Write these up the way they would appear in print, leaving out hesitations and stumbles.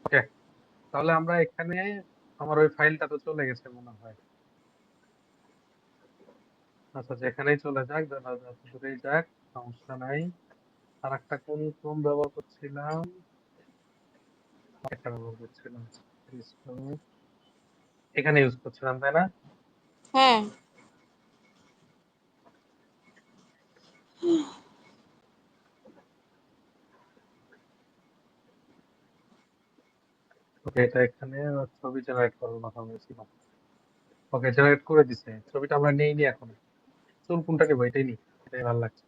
ওকে, তাহলে আমরা এখানে আমার ওই ফাইলটা তো চলে গেছে মনে হয়। আচ্ছা, যেখানেই চলে যাক, যত দূরেই যাক, সমস্যা নাই। আর একটা কোন ক্রোম ব্যবহার করছিলাম, একটা ব্যবহার করছিলাম, এখানে ইউজ করছিলাম, তাই না? হ্যাঁ। ওকে, এটা এখানে ছবি জেনারেট করার কথা বলেছিলাম। ওকে, জেনারেট করে দিছে। ছবিটা আমরা নেইনি এখন। চুল কোনটা নেবো? এটাই নি, এটাই ভালো লাগছে।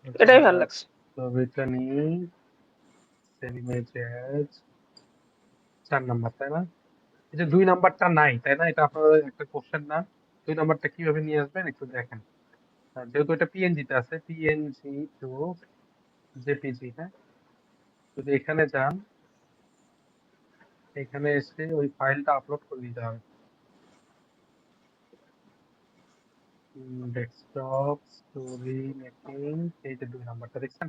আচ্ছা, এটাই আমরা ভালো লাগছে। ছবিটা নিই, সেভ ইমেজ অ্যাজ 4 নাম্বার, তাই না? এই যে 2 নাম্বারটা নাই, তাই না? এটা আপনার একটা কোশ্চেন না? 2 নাম্বারটা কিভাবে নিয়ে আসবেন একটু দেখেন। যেহেতু এটা পিএনজি তে আছে, পিএনজি টু জেপিজি, হ্যাঁ? যদি এখানে যান, এখানে এসে ওই ফাইলটা আপলোড করে দিতে হবে। ডেস্কটপ স্টোরি মেকিং, এই যে 2 নাম্বারটা দেখছেন,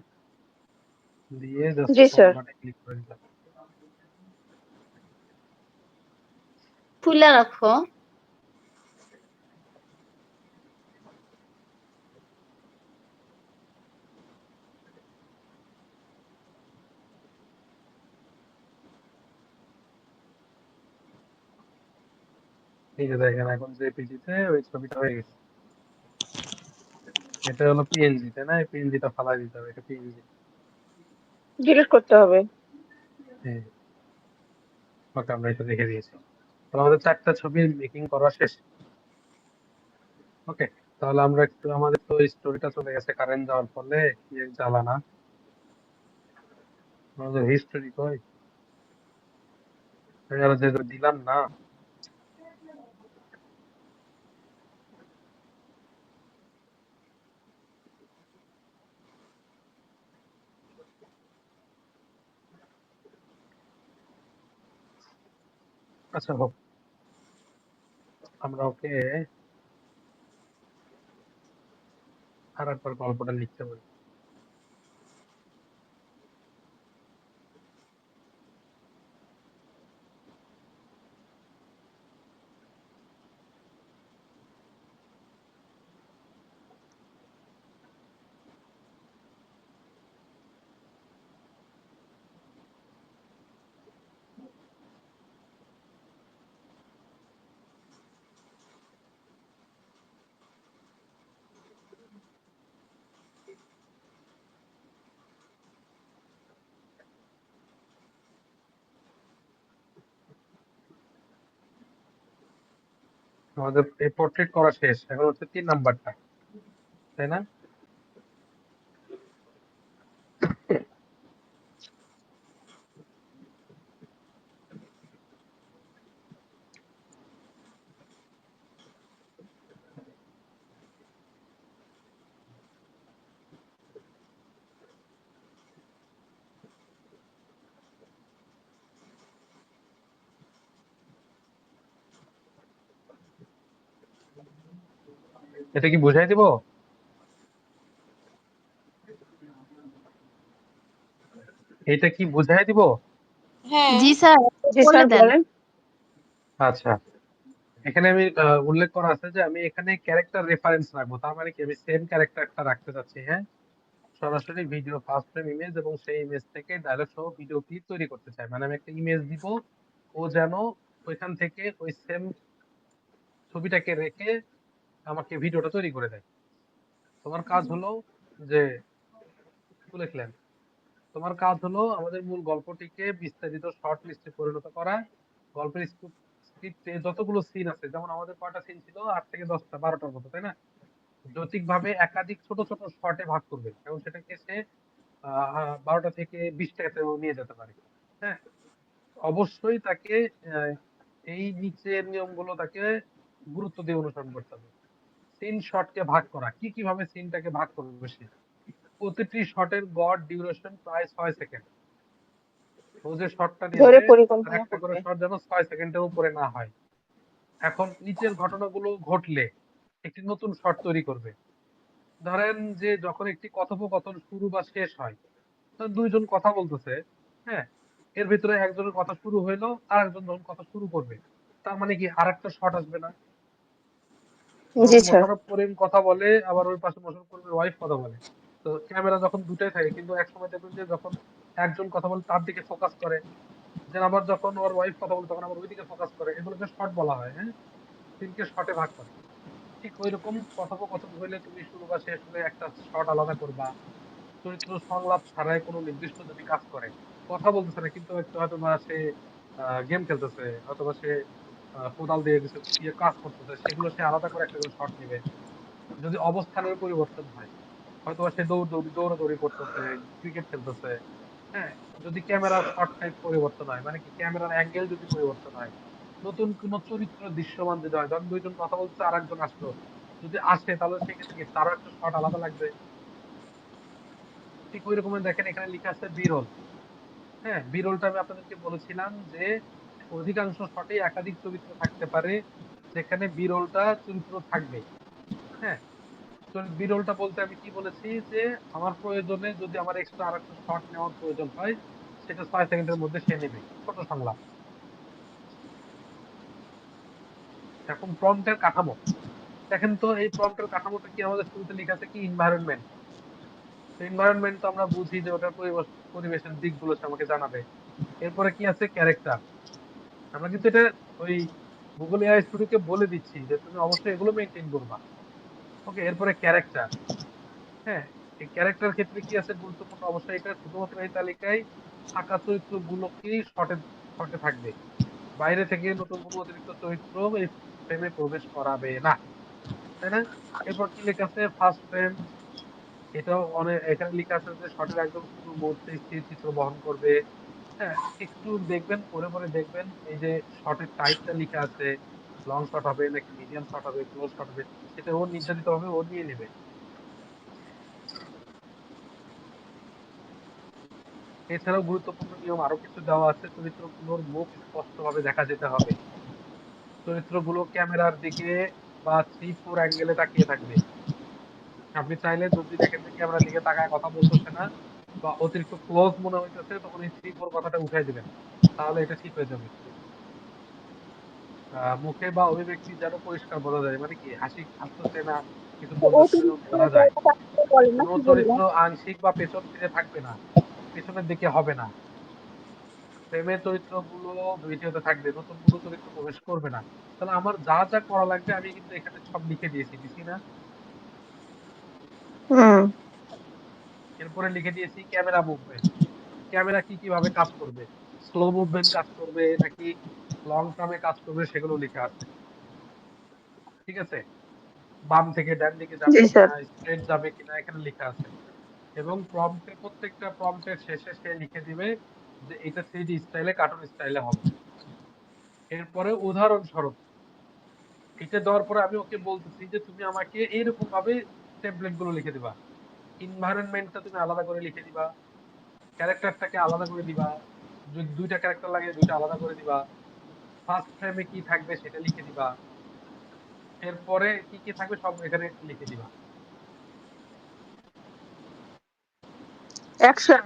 দিয়ে জাস্ট জি স্যার। ফরম্যাটে ক্লিক করে দিতে হবে। খুলে রাখো। এই যে দেখেন, এখন জেপিজি তে ওই ছবিটা হয়ে গেছে। এটা হলো পিএনজি, তাই না? এই পিএনজিটা ফালাই দিতে হবে, এটা পিএনজি। ডিলিট করতে হবে। হ্যাঁ, ওকে, আমরা এটা দেখে দিয়েছি। তাহলে আমাদের 4টা ছবি মেকিং করা শেষ। ওকে, তাহলে আমরা একটু, আমাদের তো স্টোরিটা চলে গেছে কারেন্ট যাওয়ার ফলে, কি এক জ্বালা না। আমাদের হিস্টোরি কই? এরা যে দিলাম না। আচ্ছা, হোক, আমরা ওকে আর একবার গল্পটা লিখতে পারি। আমাদের এই পোর্ট্রেট করা শেষ, এখন হচ্ছে 3 নাম্বারটা, তাই না? এটা কি বুঝাই দিব? এটা কি বুঝাই দিব? হ্যাঁ। জি স্যার, জি বলে স্যার দেন। বলেন। আচ্ছা, এখানে আমি উল্লেখ করা আছে যে আমি এখানে ক্যারেক্টার রেফারেন্স রাখবো। তার মানে কি, আমি সেম ক্যারেক্টারটা রাখতে চাচ্ছি, হ্যাঁ? সরাসরি ভিডিও ফার্স্ট ফ্রেম ইমেজ, এবং সেই ইমেজ থেকে ডায়লগ সহ ভিডিও ক্লিপ তৈরি করতে চাই। মানে আমি একটা ইমেজ দিব, ও যেন ওইখান থেকে ওই সেম ছবিটাকে রেখে আমাকে ভিডিওটা তৈরি করে দেয়। তোমার কাজ হলো যে, কি লিখলেন? তোমার কাজ হলো আমাদের মূল গল্পটিকে বিস্তারিত শর্ট লিস্টে পরিণত করা। গল্পের স্ক্রিপ্টে যতগুলো সিন আছে, যেমন আমাদের কয়টা সিন ছিল, 8 থেকে 10টা 12টার মতো, তাই না? যৌক্তিকভাবে একাধিক ছোট ছোট শর্টে ভাগ করবে, এবং সেটাকে সে 12টা থেকে 20টাতেও নিয়ে যেতে পারে। হ্যাঁ, অবশ্যই তাকে আহ, এই নিচের নিয়মগুলো তাকে গুরুত্ব দিয়ে অনুসরণ করতে হবে। সিন শর্টকে ভাগ করা, কি কিভাবে সিনটাকে ভাগ করবে সে? প্রতিটি শটের গড় ডিউরেশন প্রায় 6 সেকেন্ড। ও যে শটটা ধরে নেবে, তার পরিকল্পনা একটা করে করবে। শট যেন 6 সেকেন্ডের উপরে না হয়। এখন নিচের ঘটনাগুলো ঘটলে একটি নতুন শট তৈরি করবে। ধরেন যে যখন একটি কথোপকথন শুরু বা শেষ হয়, ধরেন দুইজন কথা বলতেছে, হ্যাঁ, এর ভিতরে একজনের কথা শুরু হইলো, আরেকজন যখন কথা শুরু করবে, তার মানে কি আরেকটা শট আসবে না? জি ধরুন স্যার। মোশাররফ করিম কথা বলে, আবার ওই পাশে মোশাররফ করিমের ওয়াইফ কথা বলে। তো ক্যামেরা যখন দুটাই থাকে, কিন্তু একসময় দেখবেন যে যখন একজন কথা বলে তার দিকে ফোকাস করে, দেন আবার যখন ওর ওয়াইফ কথা বলে তখন আবার ওইদিকে ফোকাস করে, এগুলোকে শর্ট বলা হয়। হ্যাঁ, সিনকে শর্টে ভাগ করে। ঠিক ওইরকম কথোপকথন হইলে তুমি শুরু বা শেষ হলে একটা শর্ট আলাদা করবা। চরিত্র সংলাপ ছাড়াই কোনো নির্দিষ্ট যদি কাজ করে, কথা বলতেছে না কিন্তু একটু হয়তো বা সে গেম খেলতেছে, অথবা সে কোদাল দিয়ে কিছু ইয়ে কাজ করতেছে, সেগুলো সে আলাদা করে একটা করে শর্ট নিবে। যদি অবস্থানের পরিবর্তন হয়, হয়তোবা সে দৌড়াদৌড়ি করতেছে, ক্রিকেট খেলতেছে। হ্যাঁ, যদি ক্যামেরার শট টাইপ পরিবর্তন হয়, মানে কি ক্যামেরার অ্যাঙ্গেল যদি পরিবর্তন হয়, নতুন কোন চরিত্র দৃশ্যমান যদি হয়, ধরেন দুইজন কথা বলছে আর একজন আসলো, যদি আসে তাহলে সেক্ষেত্রে কি তারও একটা শট আলাদা লাগবে। ঠিক ওই রকমের দেখেন এখানে লেখা আছে বিরল। হ্যাঁ, বিরলটা আমি আপনাদেরকে বলেছিলাম যে অধিকাংশ শটেই একাধিক চরিত্র থাকতে পারে, যেখানে বিরলটা চরিত্র থাকবে। হ্যাঁ, বিরলটা বলতে আমি কি বলেছি যে আমার প্রয়োজনে যদি আমার এক্সট্রা আর একটা শট নেওয়ার প্রয়োজন হয়, সেটা 6 সেকেন্ডের মধ্যে সে নেবে, ছোট সংলাপ। এখন প্রম্পটের কাঠামো দেখেন তো, এই প্রম্পটের কাঠামোটা কি আমাদের শুরুতে লেখা আছে কি এনভায়রনমেন্ট। তো এনভায়রনমেন্ট তো আমরা বুঝি যে ওটার পরিবেশের দিকগুলো সে আমাকে জানাবে। এরপরে কি আছে ক্যারেক্টার। আমরা কিন্তু এটা ওই গুগল এআই স্টুডিওকে বলে দিচ্ছি যে তুমি অবশ্যই এগুলো মেনটেন করবা। ওকে, এরপরে ক্যারেক্টার। হ্যাঁ, এই ক্যারেক্টার ক্ষেত্রে কি আছে গুরুত্বপূর্ণ, অবশ্যই এটা শুধুমাত্র এই তালিকায় থাকা চরিত্র গুলোকেই শর্টে শর্টে থাকবে, বাইরে থেকে নতুন কোনো অতিরিক্ত চরিত্র এই ফ্রেমে প্রবেশ করাবে না, তাই না? এরপর কি লেখা আছে ফার্স্ট ফ্রেম। এটাও অনেক, এখানে লেখা আছে যে শর্টের একদম শুরুর মুহূর্তে স্থির চিত্র বহন করবে। হ্যাঁ, একটু দেখবেন, পরে পরে দেখবেন এই যে শর্টের টাইপটা লেখা আছে, লং শট হবে নাকি মিডিয়াম শট হবে ক্লোজ শট হবে, সেটা ওর নির্ধারিত হবে, ও নিয়ে নেবে। এছাড়াও গুরুত্বপূর্ণ নিয়ম আরো কিছু দেওয়া আছে, চরিত্রগুলোর মুখ স্পষ্টভাবে দেখা যেতে হবে, চরিত্রগুলো ক্যামেরার দিকে বা 3-4 অ্যাঙ্গেলে তাকিয়ে থাকবে। আপনি চাইলে যদি দেখেন যে ক্যামেরার দিকে তাকায় কথা বলতেছে না বা অতিরিক্ত ক্লোজ মনে হইতেছে, তখন এই 3-4 কথাটা উঠাই দিবেন, তাহলে এটা ঠিক হয়ে যাবে। মুখে বা অভিব্যক্তি যেন পরিষ্কার বোঝা যায়, মানে কি হাসতেছে না, কিছু বলতেছে যেন অতিরিক্ত বোঝা যায়। জায়গা থাকতে বলেন না, কোনো কি চরিত্র বললেন? আংশিক বা পেছন ফিরে থাকবে না, পেছনের দিকে হবে না। প্রেমের চরিত্রগুলো ভিডিওতে থাকবে, নতুন কোনো চরিত্র প্রবেশ করবে না। তাহলে আমার যা যা করা লাগবে আমি কিন্তু এখানে সব লিখে দিছি না? হুম। এরপরে লিখে দিয়েছি ক্যামেরা মুভমেন্ট। ক্যামেরা কি কিভাবে কাজ করবে, স্লো মুভমেন্ট কাজ করবে নাকি লং টার্মে কাজ করবে, সেগুলো লেখা আছে। ঠিক আছে, বাম থেকে ডান দিকে যাবে জি কিনা, স্যার। স্ট্রেট যাবে কিনা, এখানে লেখা আছে। এবং প্রম্পটে, প্রত্যেকটা প্রম্পটের শেষে সে লিখে দিবে যে এটা 3D স্টাইলে, কার্টুন স্টাইলে হবে। এরপরে উদাহরণস্বরূপ এটা দেওয়ার পরে আমি ওকে বলতেছি যে তুমি আমাকে এইরকম ভাবে টেমপ্লেট গুলো লিখে দিবা, এনভায়রনমেন্টটা তুমি আলাদা করে লিখে দিবা, ক্যারেক্টারটাকে আলাদা করে দিবা, যদি দুইটা ক্যারেক্টার লাগে দুইটা আলাদা করে দিবা, ফার্স্ট ফ্রেমে কি থাকবে সেটা লিখে দিবা, এরপরে কি কি থাকবে সব এখানে লিখে দিবা। অ্যাকশন।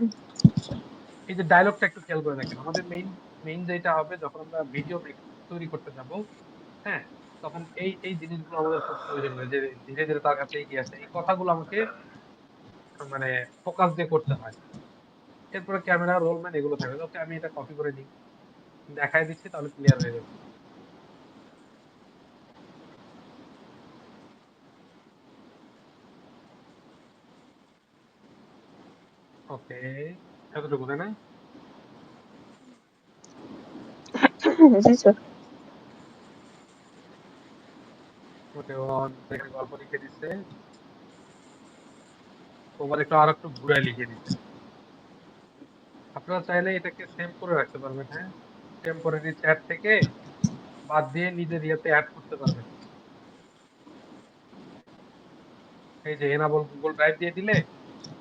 এই যে ডায়লগটা একটু খেয়াল করে দেখেন, আমাদের মেইন মেইন যেটা হবে যখন আমরা ভিডিও তৈরি করতে যাব, হ্যাঁ, তখন এই এই জিনিসগুলো আমাদের খুব প্রয়োজন হয়, যে ধীরে ধীরে তার কাছে এগিয়ে আসে, এই কথাগুলো আমাকে মানে ফোকাস দিয়ে করতে হয়। এরপরে ক্যামেরা রোলম্যান এগুলো থাকবে। ওকে, আমি এটা কপি করে নিই, দেখাই দিচ্ছি, তাহলে ক্লিয়ার হয়ে যাবে। ওকে, এতটুকু তাই না? জি স্যার। ওকে, এখানে গল্প লিখে দিচ্ছে, ওবার একটু আর একটু ঘুরে লিখে দিচ্ছে। আপনারা চাইলে এটাকে সেভ করে রাখতে পারবেন। হ্যাঁ, টেম্পোরারি চ্যাট থেকে বাদ দিয়ে নিজের ইয়েতে অ্যাড করতে পারবেন। এই যে এনাবল গুগল ড্রাইভ দিয়ে দিলে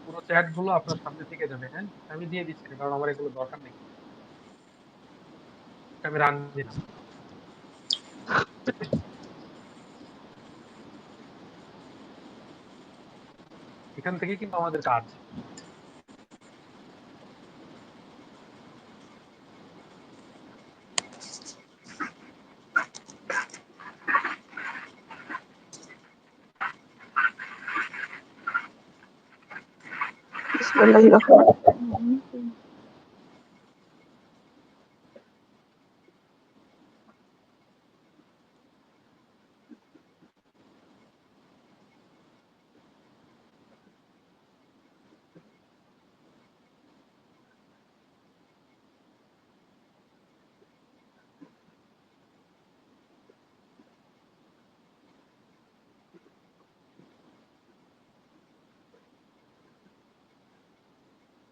পুরো চ্যাট গুলো আপনার সামনে থেকে যাবে। হ্যাঁ, আমি দিয়ে দিচ্ছি না, কারণ আমার এগুলো দরকার নেই, আমি রান দিলাম। এখান থেকে কিন্তু আমাদের কাজ।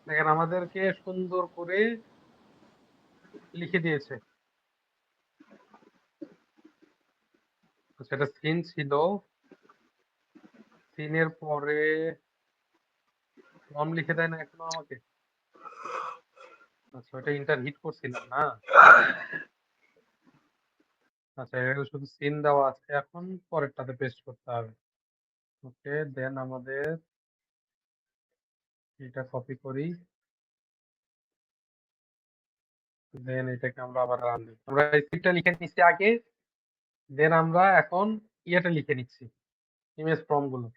দেখেন আমাদেরকে সুন্দর করে লিখে দিয়েছে। সেটা সিন ছিল, সিনের পরে ফর্ম লিখে দেয় না এখনো আমাকে। আচ্ছা, ওটা ইন্টার হিট করছিলাম না। আচ্ছা, এখানে শুধু সিন দেওয়া আছে, এখন পরেরটাতে পেস্ট করতে হবে। ওকে, দেন আমাদের এটা কপি করি, দেন এটাকে আমরা আবার রান দিই। আমরা স্ক্রিপ্টটা লিখে নিচ্ছি আগে, দেন আমরা এখন ইয়েটা লিখে নিচ্ছি, ইমেজ ফর্ম গুলো।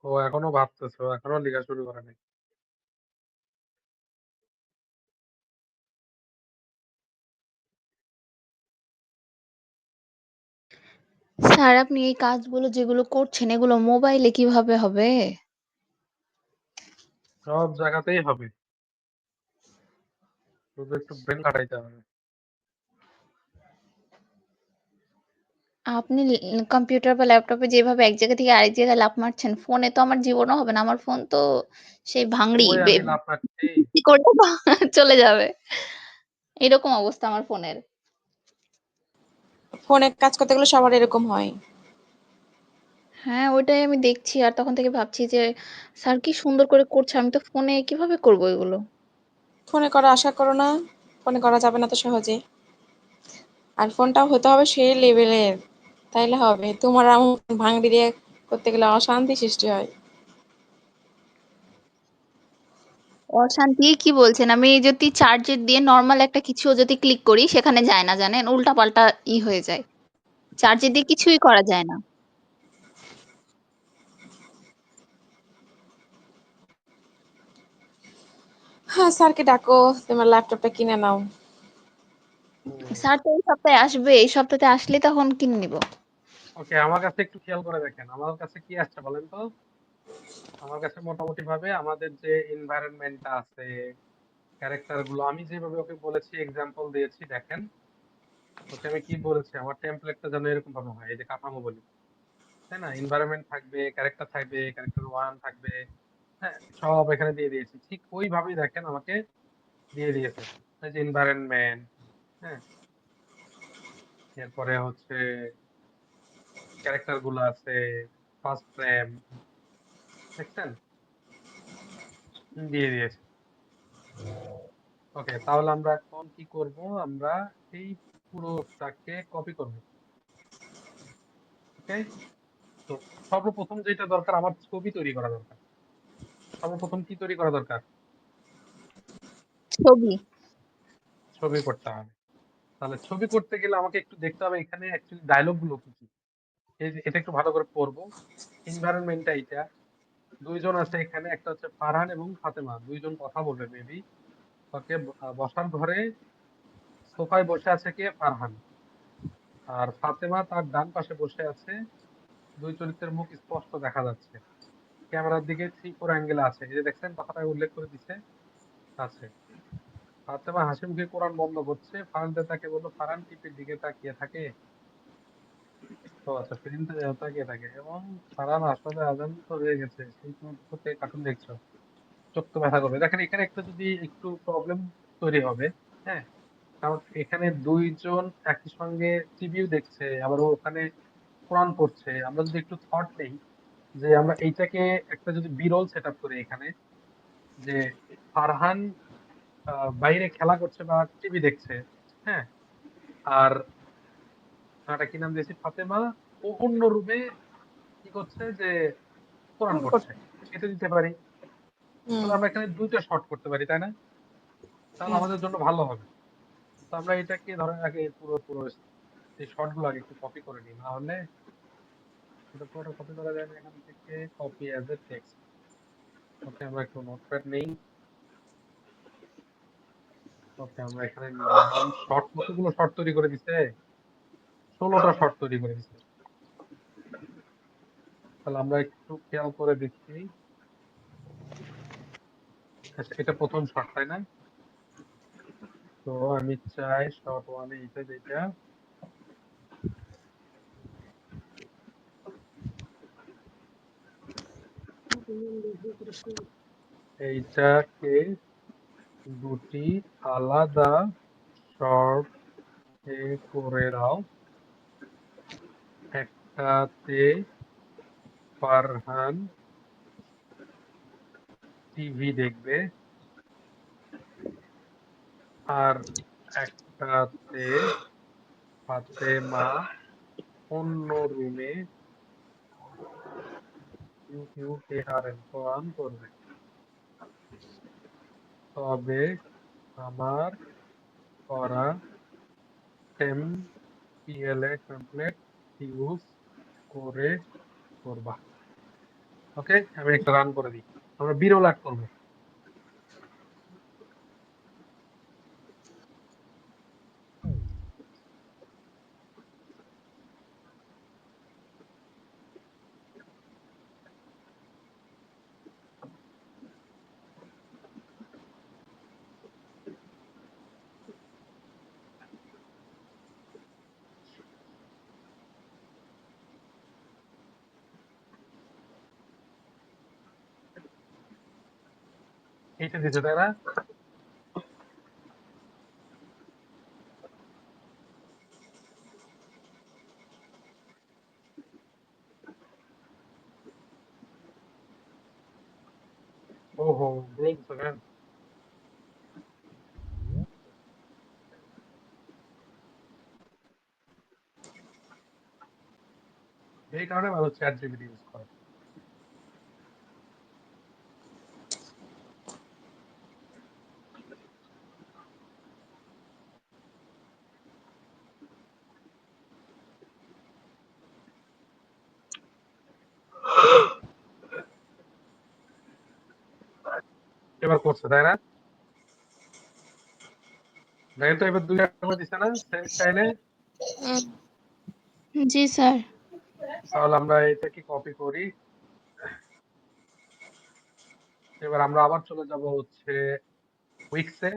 ও এখনো ভাবতেছে, ও এখনো লেখা শুরু করে নাই। স্যার আপনি এই কাজগুলো যেগুলো করছেন এগুলো মোবাইলে কিভাবে হবে? সব জায়গাতেই হবে, শুধু একটু ব্রেন খাটাইতে হবে। আপনি কম্পিউটার বা ল্যাপটপে যেভাবে এক জায়গা থেকে আরেক জায়গায় লাফ মারছেন, ফোনে তো আমার জীবনও হবে না। আমার ফোন তো সেই ভাঙড়ি ওই আমি লাফ মারছি। করে চলে যাবে। এরকম অবস্থা আমার ফোনের। ফোনে কাজ করতে গেলে সবার এরকম হয়। হ্যাঁ, ওইটাই আমি দেখছি আর তখন থেকে ভাবছি যে স্যার কি সুন্দর করে করছে। আমি তো ফোনে কিভাবে করব এগুলো? ফোনে করা আশা করো না, ফোনে করা যাবে না তো সহজে। আর ফোনটাও হতে হবে সেই লেভেলের, তাইলে হবে। তোমার এমন ভাঙড়ি দিয়ে করতে গেলে অশান্তি সৃষ্টি হয়। অশান্তি কি বলছেন? আমি যদি চার্জের দিয়ে নরমাল একটা কিছুও যদি ক্লিক করি সেখানে যায় না জানেন? উল্টাপাল্টা হয়ে যায়। চার্জের দিয়ে কিছুই করা যায় না। হ্যাঁ, স্যারকে ডাকো, তোমার ল্যাপটপটা কিনে নাও। স্যার তো এই সপ্তাহে আসবে। এই সপ্তাহে আসলে তখন কিনে নিব। ওকে, আমার কাছে একটু খেয়াল করে দেখেন, আমার কাছে কি আসছে বলেন তো। আমার কাছে মোটামুটি ভাবে আমাদের যে এনভায়রনমেন্টটা আছে, ক্যারেক্টার গুলো আমি যেভাবে ওকে বলেছি, এক্সাম্পল দিয়েছি, দেখেন ওকে আমি কি বলেছি। আমার টেমপ্লেটটা যেন এরকম ভাবে হয়, এই যে কাঠামো বলি, তাই না? এনভায়রনমেন্ট থাকবে, ক্যারেক্টার থাকবে, ক্যারেক্টার ওয়ান থাকবে, হ্যাঁ, সব এখানে দিয়ে দিয়েছি। ঠিক ওইভাবেই দেখেন আমাকে দিয়ে দিয়েছে। এই যে এনভায়রনমেন্ট, হ্যাঁ, এরপরে হচ্ছে ক্যারেক্টার গুলো আছে, ফার্স্ট ফ্রেম, দেখছেন? দিয়ে দিয়েছে। ওকে, তাহলে আমরা এখন কি করব, আমরা এই পুরোটাকে কপি করব। ওকে, তো সর্বপ্রথম যেটা দরকার, আমার ছবি তৈরি করা দরকার। সর্বপ্রথম কি তৈরি করা দরকার? ছবি। ছবি করতে হবে। তাহলে ছবি করতে গেলে আমাকে একটু দেখতে হবে এখানে অ্যাকচুয়ালি ডায়লগ গুলো কি কি। এই যে এটা একটু ভালো করে পড়বো। এনভায়রনমেন্টটা এইটা, দুইজন আছে এখানে, একটা হচ্ছে ফারহান এবং ফাতেমা, দুইজন কথা বলবে মেবি। ওকে, বসার ঘরে সোফায় বসে আছে কে? ফারহান। আর ফাতেমা তার ডান পাশে বসে আছে। দুই চরিত্রের মুখ স্পষ্ট দেখা যাচ্ছে, ক্যামেরার দিকে 3-4 অ্যাঙ্গেল আছে, এই যে দেখছেন, কথাটা উল্লেখ করে দিছে। আছে। ফাতেমা হাসি মুখে কোরআন বন্ধ করছে, ফারহান তাকে বললো, ফারহান টিপির দিকে তাকিয়ে থাকে। তো আচ্ছা, ফিল্ম তাকিয়ে থাকে এবং ফারহান আসলে আজান তো হয়ে গেছে, সেই তুমি থেকে কার্টুন দেখছো। চোখ তো ব্যথা করবে। দেখেন এখানে একটা যদি একটু প্রবলেম তৈরি হবে, হ্যাঁ, কারণ এখানে দুইজন একই সঙ্গে টিভিও দেখছে, আবার ওখানে কোরআন পড়ছে। আমরা যদি একটু থট নেই যে আমরা এইটাকে একটা যদি বিরল সেট আপ করি এখানে, যে ফারহান বাইরে খেলা করছে বা টিভি দেখছে, হ্যাঁ, আর একটা কি নাম দিয়েছি ফাতেমা, ও অন্য রুমে কি করছে যে কোরআন পড়ছে, এটা দিতে পারি। হুম তাহলে আমরা এখানে দুইটা শর্ট করতে পারি, তাই না? তাহলে হুম আমাদের জন্য ভালো হবে। তো আমরা এটাকে ধরেন আগে পুরো পুরো এই শর্ট গুলো আগে একটু কপি করে নিই, না হলে এটা পুরোটা কপি করা যায় না এখান থেকে। Copy as a text. Okay, আমরা একটু নোটপ্যাড নেই। ওকে, আমরা এখানে নিলাম শর্ট। কতগুলো শর্ট তৈরি করে দিছে? 16টা শর্ট তৈরি করে দিছে। তাহলে আমরা একটু খেয়াল করে দেখি। আচ্ছা, এটা প্রথম শর্ট, তাই না? তো আমি চাই শর্ট ওয়ানে এটা যেটা, এইটাকে দুটি আলাদা শর্ট এ করে দাও। একটাতে ফারহান টিভি দেখবে, আর একটাতে ফাতেমা অন্য রুমে কোরআন করবে। তবে আমার করা টেমপ্লেট ইউজ করে করবা। ওকে, আমি একটা রান করে দিই। আমরা বিরল অ্যাড করবো। এইটা দিতে, তাই না? ওহো, বলছো কেন? এই কারণে মানুষ চ্যাট জিপিটি ইউজ করে। এবার করছে, তাই না? দেখেন তো, এবার দুই একটা দিচ্ছে না সেম স্টাইলে। হুম জি স্যার। তাহলে আমরা এটাকে কপি করি। এবার আমরা আবার চলে যাব হচ্ছে উইক্সে,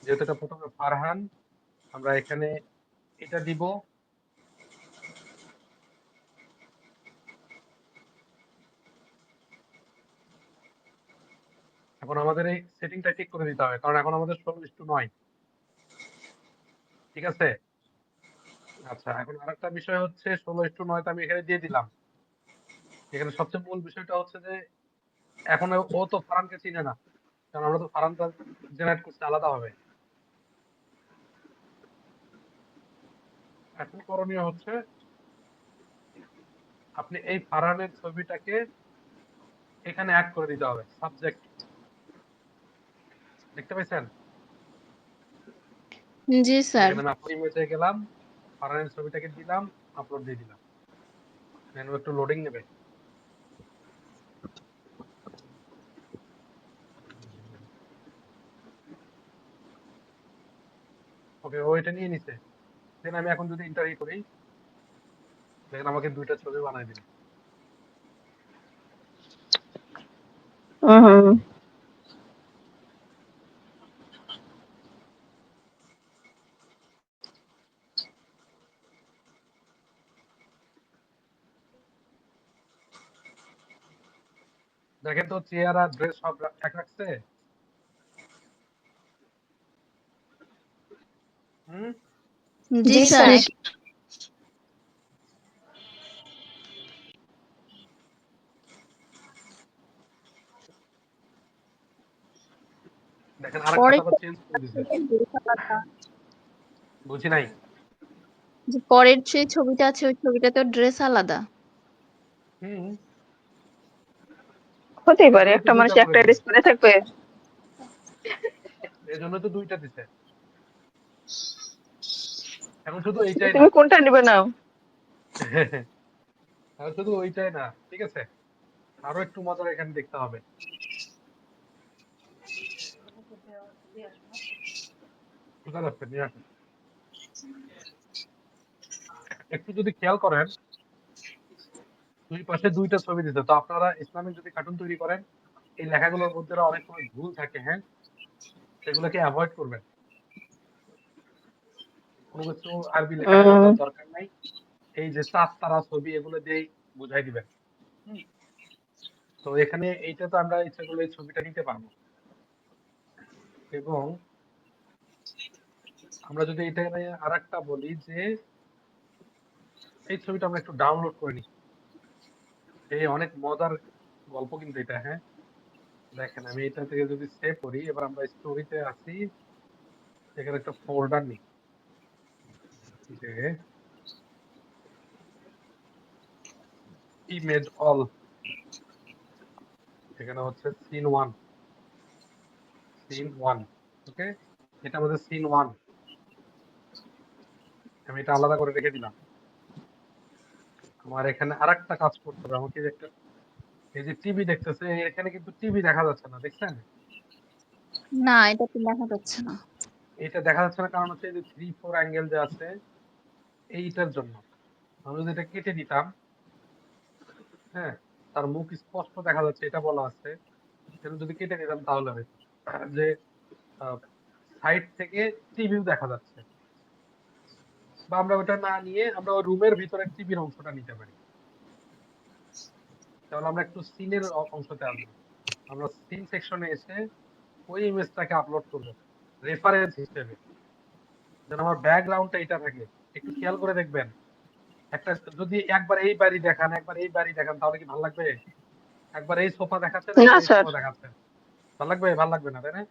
যেহেতু এটা প্রথমে ফারহান, আমরা এখানে এটা দিব। এখন আমাদের এই সেটিংটা ঠিক করে দিতে হবে, কারণ এখন আমাদের 16:9। ঠিক আছে? আচ্ছা, এখন আরেকটা বিষয় হচ্ছে 16:9 আমি এখানে দিয়ে দিলাম। এখানে সবচেয়ে মূল বিষয়টা হচ্ছে যে এখন ও তো ফারহানকে চিনে না, কারণ আমরা তো ফারহানটা জেনারেট করছি আলাদা হবে। এখন করণীয় হচ্ছে আপনি এই ফারহানের ছবিটাকে এখানে অ্যাড করে দিতে হবে সাবজেক্ট। দেখতে পাইছেন? জি স্যার। এখানে আমি আপলোড ইমেজে গেলাম, ফারহানের ছবিটাকে দিলাম, আপলোড দিয়ে দিলাম। মেনু একটু লোডিং নেবে। ওকে, ও এটা নিয়ে নিছে। দেন আমি এখন যদি ইন্টারভিউ করি, দেখেন আমাকে দুইটা ছবি বানাই দিল। হুম। দেখেন তো চেয়ার আর ড্রেস সব এক রাখছে। হুম, জি জি স্যার। স্যার। দেখেন আরেকটা পরে তো আবার চেঞ্জ করে দিছে। বুঝি নাই। যে পরের যে ছবিটা আছে ওই ছবিটাতে ড্রেস আলাদা। হুম, হতেই এই পারে, জন্য তো একটা মানুষ দুইটা করে একটা দিছে। ড্রেস পরে থাকবে। এই জন্য তো দুইটা দিছে। এখন শুধু এইটাই না। তুমি কোনটা নিবে নাও। এখন শুধু ওইটাই না, ঠিক আছে, আরো একটু মজার এখানে দেখতে হবে। কোথায় যাচ্ছে নিয়ে আসেন। একটু যদি খেয়াল করেন দুই পাশে দুইটা ছবি দিতে, তো আপনারা ইসলামিক যদি কার্টুন তৈরি করেন এই লেখাগুলোর মধ্যে অনেক সময় ভুল থাকে, হ্যাঁ, সেগুলোকে অ্যাভয়েড করবেন। কোনো কিছু আরবি লেখালেখা উম, করার দরকার নাই, এই যে চাঁদ তারা ছবি এগুলো দিয়েই বুঝাই দিবেন। হুম, তো এখানে এইটা তো আমরা ইচ্ছা করলে এই ছবিটা নিতে পারবো, এবং আমরা যদি এটা আর একটা বলি যে এই ছবিটা আমরা একটু ডাউনলোড করে নিই, এই অনেক মজার গল্প কিন্তু এটা, হ্যাঁ। দেখেন আমি এটা থেকে যদি সেভ করি, এবার আমরা স্টোরিতে আসি, এখানে একটা ফোল্ডার নিই, যে ইমেজ অল, এখানে হচ্ছে সিন ওয়ান, ওকে, এটা আমাদের সিন 1, আমি এটা আলাদা করে রেখে দিলাম। আমার এখানে আরেকটা কাজ করতে হবে, আমাকে যে একটা, এই যে টিভি দেখতেছে এখানে কিন্তু টিভি দেখা যাচ্ছে না, দেখছেন? না, এটা তো দেখা যাচ্ছে না। এটা দেখা যাচ্ছে না কারণ হচ্ছে এই যে 3-4 অ্যাঙ্গেল যে আছে এইটার জন্য। আমি যদি এটা কেটে দিতাম, হ্যাঁ, তার মুখ স্পষ্ট দেখা যাচ্ছে এটা বলা আছে, কিন্তু যদি কেটে নিতাম তাহলে হয়তো যে সাইড থেকে টিভিও দেখা যাচ্ছে, বা আমরা ওটা না নিয়ে আমরা ওই রুমের ভিতরে টিভির অংশটা নিতে পারি। তাহলে আমরা একটু সিনের অংশতে আসবো, আমরা সিন সেকশনে এসে ওই ইমেজটাকে আপলোড করব রেফারেন্স হিসেবে, যেন আমার ব্যাকগ্রাউন্ডটা এটা থাকে। একটু খেয়াল করে দেখবেন, একটা যদি একবার এই বাড়ি দেখান একবার এই বাড়ি দেখান তাহলে কি ভালো লাগবে? একবার এই সোফা দেখাচ্ছেন না একবার এই স্যার। সোফা দেখাচ্ছেন, ভালো লাগবে? ভালো লাগবে না, তাই না?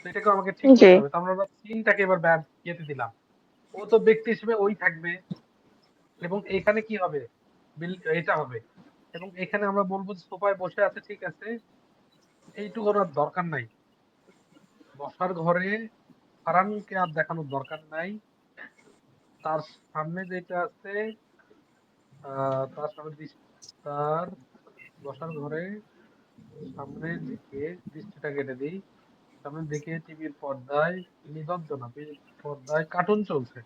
তো এটাকে আমাকে ঠিক জি। করতে হবে। তো আমরা সিনটাকে এবার ইয়েতে দিলাম, ও তো ব্যক্তি হিসেবে ওই থাকবে, এবং এখানে কি হবে, এটা হবে, এবং এখানে আমরা বলবো যে সোফায় বসে আছে, ঠিক আছে, এইটুকু আর দরকার নাই। বসার ঘরে ফারানকে আর দেখানোর দরকার নাই, তার সামনে যেটা আছে তার সামনে তার বসার ঘরে সামনের দিকে দৃষ্টিটা কেটে দিই, সামনের দিকে টিভির পর্দায় নিদর্জনা, পর্দায় কার্টুন চলছে,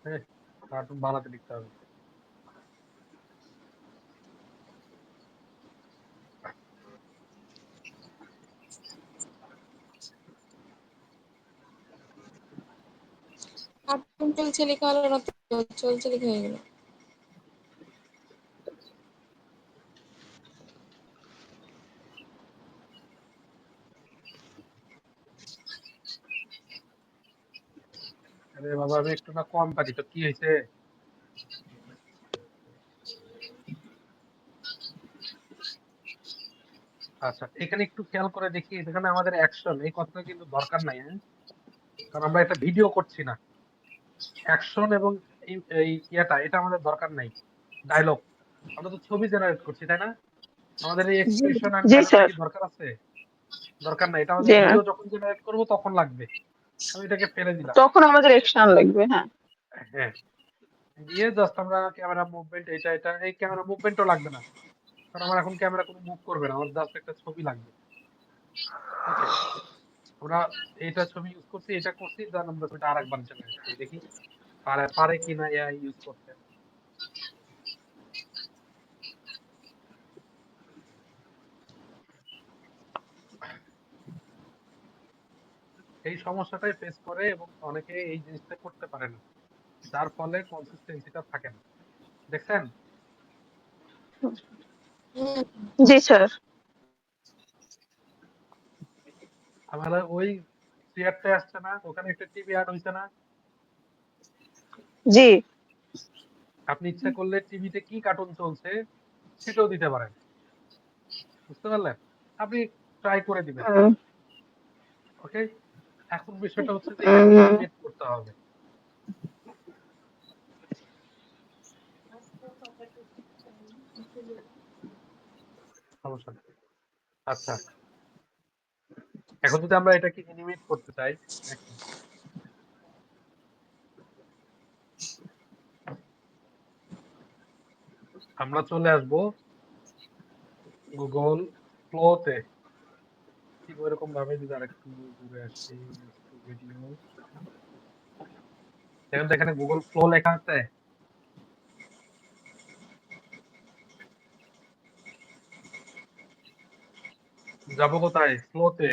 হ্যাঁ, কার্টুন বানাতে লিখতে হবে। কার্টুন চলছে লেখা হলো না তো, চলছে লেখা হয়ে গেল। আরে বাবা আমি একটু না কম পারি, তো কি হয়েছে? আচ্ছা এখানে একটু খেয়াল করে দেখি, এখানে আমাদের অ্যাকশন এই কথাটা কিন্তু দরকার নাই, হ্যাঁ, কারণ আমরা একটা ভিডিও করছি না। অ্যাকশন এবং এই ইয়েটা এটা আমাদের দরকার নাই, ডায়লগ, আমরা তো ছবি জেনারেট করছি, তাই না? আমাদের এই জি। এক্সপ্রেশন এন্ড জি ডায়লগটা স্যার। কি দরকার আছে? দরকার নাই, এটা আমাদের জি না, ভিডিও যখন জেনারেট করব তখন লাগবে। আমি এটাকে ফেলে দিলাম। তখন আমাদের এক্সটার্ন লাগবে। হ্যাঁ। হ্যাঁ, দিয়ে জাস্ট আমরা ক্যামেরা মুভমেন্ট, এটা এই ক্যামেরা মুভমেন্টও লাগবে না, কারণ আমার এখন ক্যামেরা কোনো মুভ করবে না, আমার জাস্ট একটা ছবি লাগবে। ওকে, আমরা এইটা ছবি ইউজ করছি, এটা করছি, দেন আমরা ছবিটা আরেকবার জেনারেট করি, দেখি পারে পারে কিনা এআই ইউজ করতে। এই সমস্যাটাই ফেস করে এবং অনেকে এই জিনিসটা করতে পারে না, যার ফলে কনসিস্টেন্সিটা থাকে না। দেখছেন? হুম, জি স্যার। আমার ওই চেয়ারটা আসছে না, ওখানে একটা টিভি অ্যাড হইছে না? জি। আপনি ইচ্ছা করলে টিভিতে কি কার্টুন চলছে সেটাও দিতে পারেন। বুঝতে পারলেন? আপনি ট্রাই করে দিবেন। হুম, ওকে? এখন বিষয়টা হচ্ছে যে এটাকে হুম, অ্যানিমেট করতে হবে। সমস্যা নেই। আচ্ছা, এখন যদি আমরা এটাকে অ্যানিমেট করতে চাই, এক মিনিট। আমরা চলে আসবো গুগল ফ্লোতে। ঠিক ওইরকম ভাবে যদি আরেকটু দূরে আসি, ভিডিও, দেখেন তো এখানে গুগল ফ্লো লেখা আছে। যাবো কোথায়? ফ্লোতে।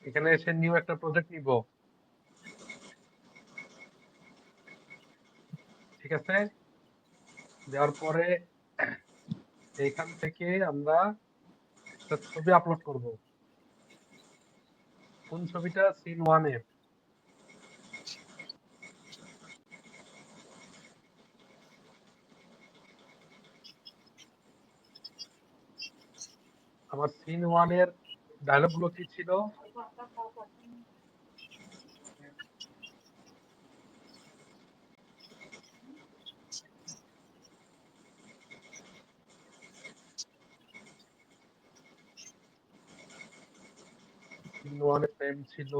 এখানে এসে নিউ একটা প্রজেক্ট নিব। ঠিক আছে? দেওয়ার পরে এইখান থেকে আমরা একটা ছবি আপলোড করব। কোন ছবিটা? সিন ওয়ানে। আমার সিন ওয়ানের ডায়লগ গুলো কি ছিল? সিন ওয়ানের ফ্রেম ছিল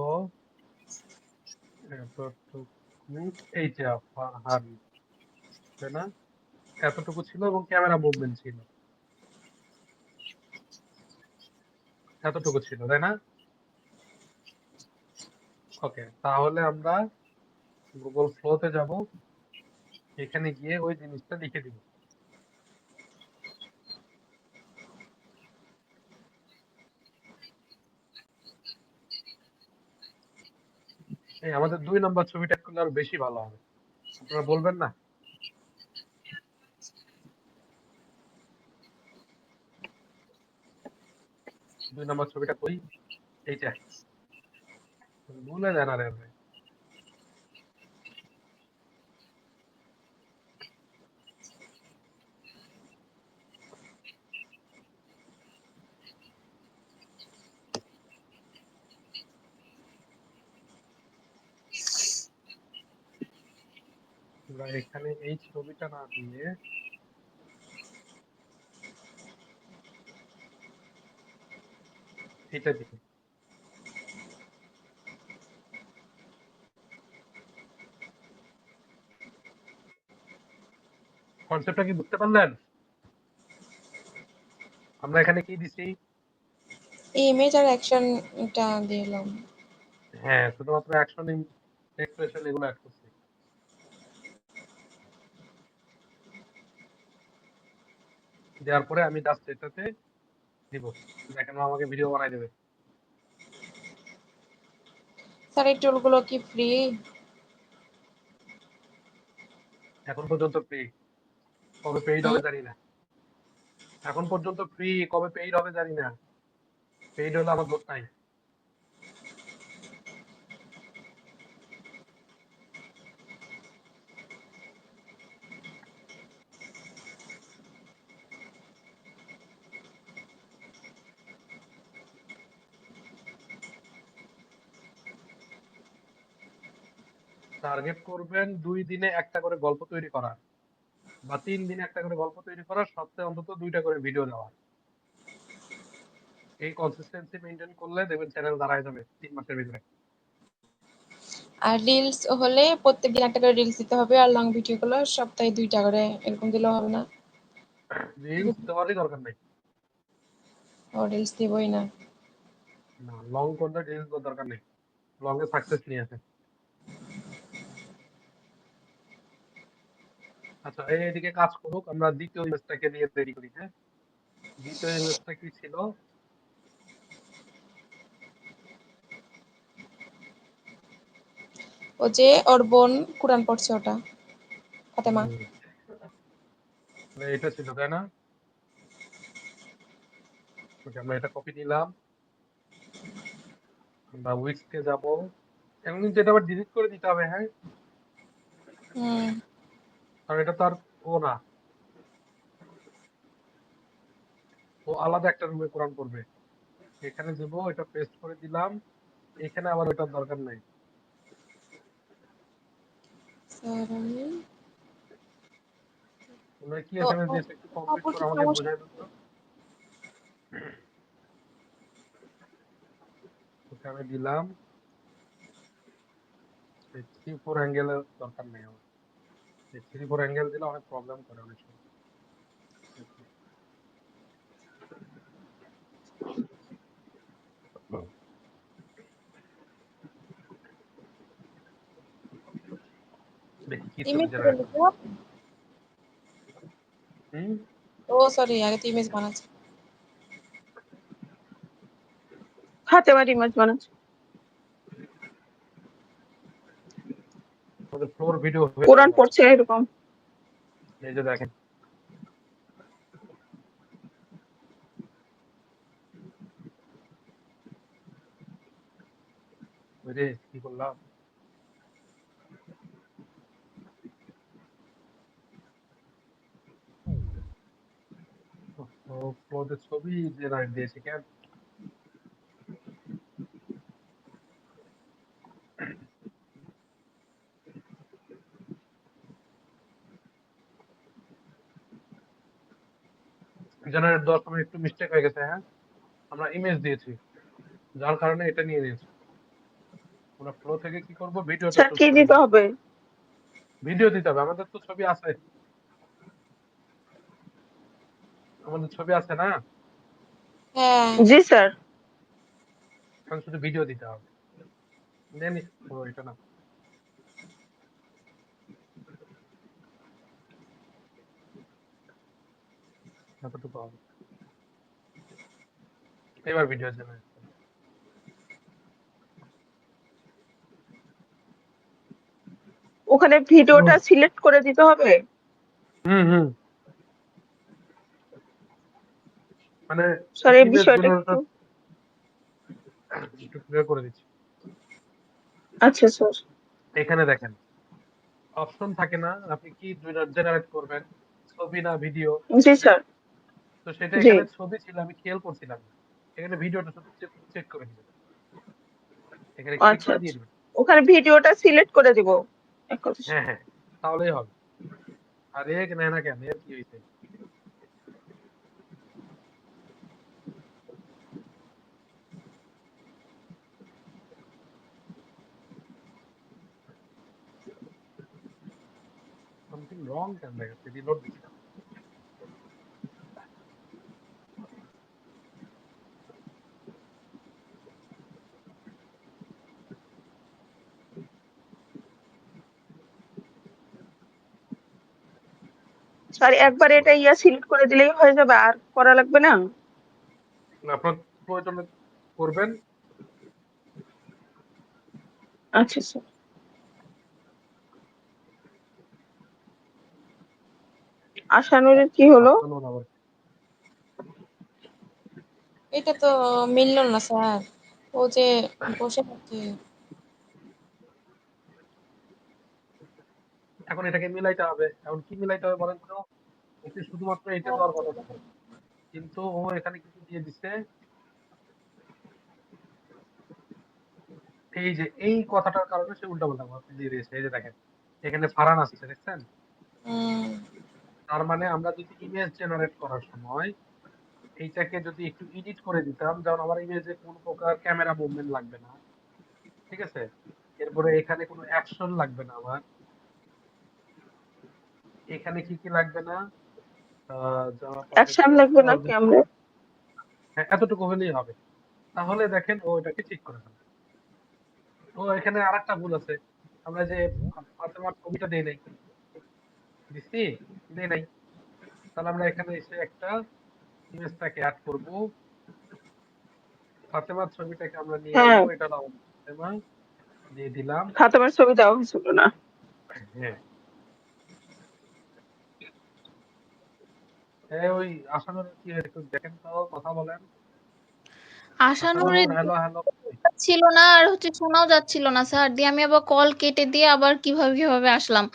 এতটুকু, এইটা হাবি, তাই না? এতটুকু ছিল এবং ক্যামেরা মুভমেন্ট ছিল এতটুকু ছিল, তাই না? ওকে, তাহলে আমরা গুগল ফ্লোতে যাব, এখানে গিয়ে ওই জিনিসটা লিখে দিব। এই আমাদের 2 নম্বর ছবিটা করলে আরো বেশি ভালো হবে, আপনারা বলবেন না? 2 নম্বর ছবিটা কই? এইটা। ভুলে যান আরে ভাই। আমরা এখানে এই ছবিটা না দিয়ে এটা দিই। কনসেপ্টটা কি বুঝতে পারলেন? আমরা এখানে কি দিছি? ইমেজ আর অ্যাকশনটা দিলাম। হ্যাঁ, শুধুমাত্র অ্যাকশন, এক্সপ্রেশন এগুলো অ্যাড করছি। দেওয়ার পরে আমি জাস্ট এটাতে দিব, দেখেন ও আমাকে ভিডিও বানাই দেবে। স্যার এই টুলগুলো কি ফ্রি? এখন পর্যন্ত ফ্রি, কবে পেইড হুম, হবে জানি না। এখন পর্যন্ত ফ্রি, কবে পেইড হবে জানি না। পেইড হলে আমার দোষ নাই। টার্গেট করবেন 2 দিনে একটা করে গল্প তৈরি করা, বা 3 দিনে একটা করে গল্প তৈরি করা, সপ্তাহে অন্তত 2টা করে ভিডিও দেওয়া। এই কনসিস্টেন্সি মেনটেন করলে দেখবেন চ্যানেল দাঁড়ায় যাবে 3 মাসের ভিতরে। আর রিলস হলে প্রত্যেকদিন একটা করে রিলস দিতে হবে, আর লং ভিডিও গুলো সপ্তাহে 2টা করে, এরকম দিলেও হবে না? রিলস দেওয়ারই দরকার নেই। ও রিলস দিবই না। না, লং করলে রিলস দেওয়ার দরকার নেই, লং এ সাকসেস নিয়ে আসে। আচ্ছা, এইদিকে কাজ করুক, আমরা দ্বিতীয় ইমেজটাকে নিয়ে তৈরি করি। হ্যাঁ, দ্বিতীয় ইমেজটা কি ছিল? ও যে ওর বোন কোরআন পড়ছে, ওটা ফাতেমা। হুম, এটা ছিল তাই না? ওকে, আমরা এটা কপি নিলাম, আমরা উইক্সকে যাব। এখন কিন্তু এটা আবার ডিলিট করে দিতে হবে, হ্যাঁ, হুম কারণ এটা তো আর ও না, ও আলাদা একটা রুমে কোরআন করবে। এখানে দেব, এটা পেস্ট করে দিলাম, এখানে আবার ওটার দরকার নাই। স্যার আমি তোমরা কি তো এসএমএস দিয়েছো একটু কমপ্লিট আপুর করে কি আমাকে সমস্যা? বোঝাই দাও তো। ওকে আমি দিলাম, এই 3-4 অ্যাঙ্গেলের দরকার নেই আমার। এই 3-4 অ্যাঙ্গেল দিলে অনেক প্রবলেম করে অনেক সময়। দেখি কি ছবি ইমেজ করে জেনারেট লিখো। করতে পারি। হুম, ও সরি, আগে তো ইমেজ বানাচ্ছি। ফাতেমার ইমেজ বানাচ্ছে। আমাদের ফ্লোর ভিডিও হয়ে কোরআন গেল। পড়ছে এরকম। এই যে দেখেন, ওই রে কি করলাম, ফ্লোরে ছবি জেনারেট দিয়েছে কেন? জেনারেট দেওয়ার সময় একটু মিস্টেক হয়ে গেছে, হ্যাঁ, আমরা ইমেজ দিয়েছি, যার কারণে এটা নিয়ে নিয়েছি। আমরা ফ্লো থেকে কি করব, ভিডিওটা স্যার চুজ কি করে দিতে নিব। হবে? ভিডিও দিতে হবে, আমাদের তো ছবি আছে, আমাদের ছবি আছে না, হ্যাঁ জি স্যার। এখন শুধু ভিডিও দিতে হবে। দেন ও এটা না, এতটুকু হবে। এবার ভিডিও জেনারেট করো। ওখানে ভিডিওটা সিলেক্ট করে দিতে হবে। হুম হুম, মানে স্যার এই ইমেজ বিষয়টা একটু। জেনারেটর একটু ক্লিয়ার করে দিচ্ছি। আচ্ছা স্যার। এখানে দেখেন অপশন থাকে না, আপনি কি জেনারেট করবেন, ছবি না ভিডিও। জি স্যার। তো সেটা জি। এখানে ছবি ছিল, আমি খেয়াল করছিলাম না। এখানে ভিডিওটা শুধু চেক করে দিবেন, এখানে ক্লিক আচ্ছা করে দিয়ে আচ্ছা, দিবেন। ওখানে ভিডিওটা সিলেক্ট করে দিব। এক কথা হ্যাঁ হ্যাঁ, তাহলেই হবে। আর এক নেয় না কেন, এর কি হয়েছে? সামথিং রং কেন দেখাচ্ছে, রিলোড দিচ্ছি। স্যার একবার এটা সিলেক্ট করে দিলেই হয়ে যাবে, আর করা লাগবে না? আপনার প্রয়োজনে করবেন। আচ্ছা স্যার। আশানুরের কি হলো? আপনার আবার এটা তো মিললো না স্যার, ও যে বসে আছে। এখন এটাকে মিলাইতে হবে, এখন কি মিলাইতে হবে বলেন তো? ওকে শুধুমাত্র এটা দেওয়ার কথা ছিল, কিন্তু ও এখানে কিছু দিয়ে দিচ্ছে। এই যে এই কথাটার কারণে সে উল্টাপাল্টা কথা দিয়ে দিয়েছে। এই যে দেখেন এখানে ফারহান আসছে, দেখছেন? হুম তার মানে আমরা যদি ইমেজ জেনারেট করার সময় এইটাকে যদি একটু এডিট করে দিতাম, যেমন আমার ইমেজে কোনো প্রকার ক্যামেরা মুভমেন্ট লাগবে না, ঠিক আছে, এরপরে এখানে কোনো অ্যাকশন লাগবে না আমার, এখানে কি কি লাগবে না, জামা পাঞ্জাবি অ্যাকশন আছে লাগবে না অলরেডি, ক্যামেরা? হ্যাঁ এতটুকু হলেই হবে। তাহলে দেখেন ও এটাকে ঠিক করে ফেলে। ও এখানে আরেকটা ভুল আছে, আমরা যে ফাতেমার ছবিটা দেই নাই, দিছি, দেই নাই। তাহলে আমরা এখানে এসে একটা ইমেজটাকে অ্যাড করব, ফাতেমার ছবিটাকে আমরা নিয়ে হ্যাঁ, আসবো, এটা হলো আমাদের ফাতেমা, দিয়ে দিলাম। ফাতেমার ছবি দেওয়া হয়েছিল না? হ্যাঁ, ওই আশানুর কি হয়েছে একটু দেখেন তো, কথা বলেন। আশানুরের হ্যালো হ্যালো। ছিল না, আর হচ্ছে শোনাও যাচ্ছিল না স্যার। দিয়ে আমি আবার কল কেটে দিয়ে আবার কিভাবে আসলাম,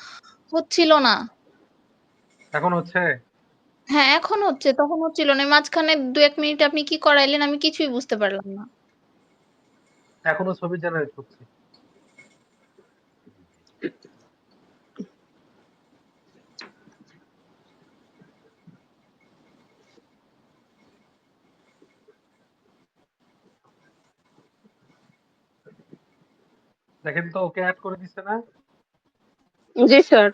হচ্ছিল না। এখন হচ্ছে? হ্যাঁ এখন হচ্ছে, তখন হচ্ছিল না। মাঝখানে 2-1 মিনিট আপনি কি করাইলেন আমি কিছুই বুঝতে পারলাম না। এখনো ছবি জেনারেট হচ্ছে। দেখেন তো ওকে অ্যাড করে দিচ্ছে না? জি স্যার।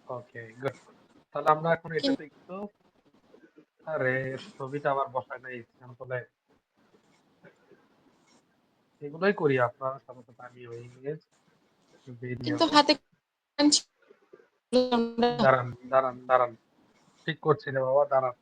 Okay good. তাহলে আমরা এখন কিন্তু এটাতে একটু, আরে ছবিটা আবার বসায় নাই স্যাম্পলে, এগুলোই করি আপনার সাথে সাথে আমি ওই ইমেজ ভিডিও। কিন্তু হাতে ছিল না। দাঁড়ান দাঁড়ান দাঁড়ান, ঠিক করছি রে বাবা, দাঁড়ান।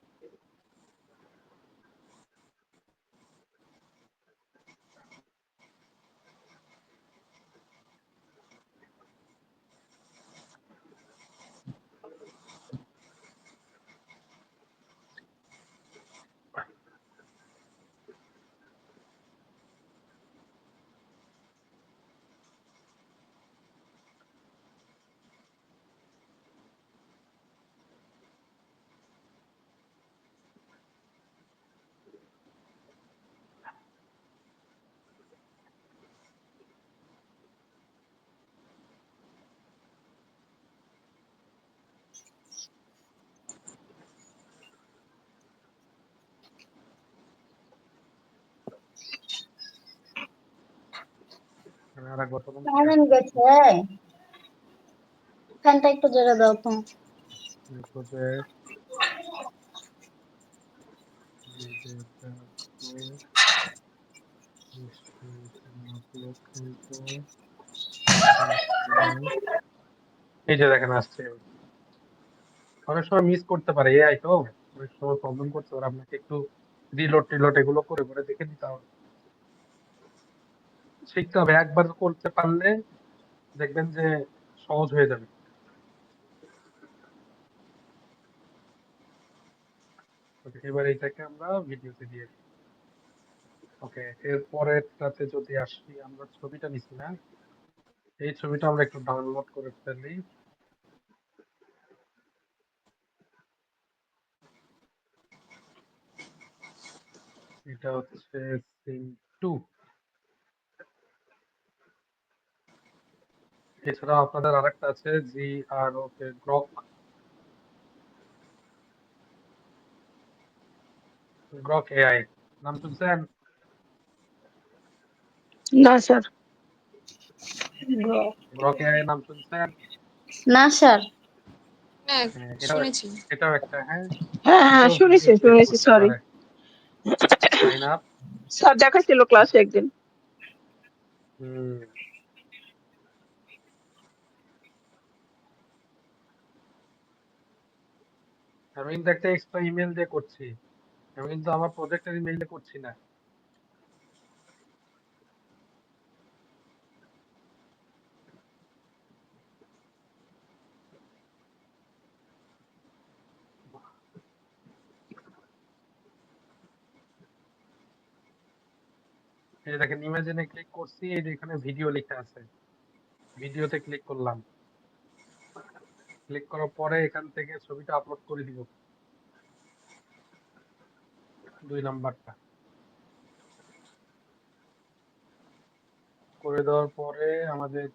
আমি আর একবার তখন কারেন্ট গেছে, ফ্যানটা একটু জোরে দাও তো। প্রজেক্ট এই যে দেখেন আসছে। অনেক সময় মিস করতে পারে এআই তো, অনেক সময় প্রবলেম করতে পারে, আপনাকে একটু রিলোড টিলোড এগুলো করে করে দেখে দিতে হবে, শিখতে হবে। একবার করতে পারলে দেখবেন যে সহজ হয়ে যাবে। ওকে, এবার এইটাকে আমরা ভিডিওতে দিয়ে দিই। ওকে, এরপরেরটাতে যদি আসি, আমরা ছবিটা নিছি না, এই ছবিটা আমরা একটু ডাউনলোড করে ফেলি। এটা হচ্ছে সিন 2। এছাড়া আপনাদের আরেকটা আছে GROK, গ্রক, গ্রক এআই, নাম শুনছেন? না স্যার। গ্রক এআই নাম শুনছেন? না স্যার। হ্যাঁ হ্যাঁ, এটাও শুনেছি। এটাও একটা, হ্যাঁ, হ্যাঁ হ্যাঁ এটাও ভিডিও শুনেছি ক্লিক শুনেছি, করতে সরি পারে। Sign up. স্যার, দেখাচ্ছিল ক্লাসে একদিন। হুম, আমি কিন্তু একটা এক্সট্রা ইমেল দিয়ে করছি, আমি কিন্তু আমার প্রজেক্টের ইমেল দিয়ে করছি না। এই যে দেখেন ইমেজিনে ক্লিক করছি, এই যে এখানে ভিডিও লেখা আছে, ভিডিওতে ক্লিক করলাম। ক্লিক করার পরে এখান থেকে ছবিটা আপলোড করে দিব, 2 নাম্বারটা করে দেওয়ার পরে আমাদের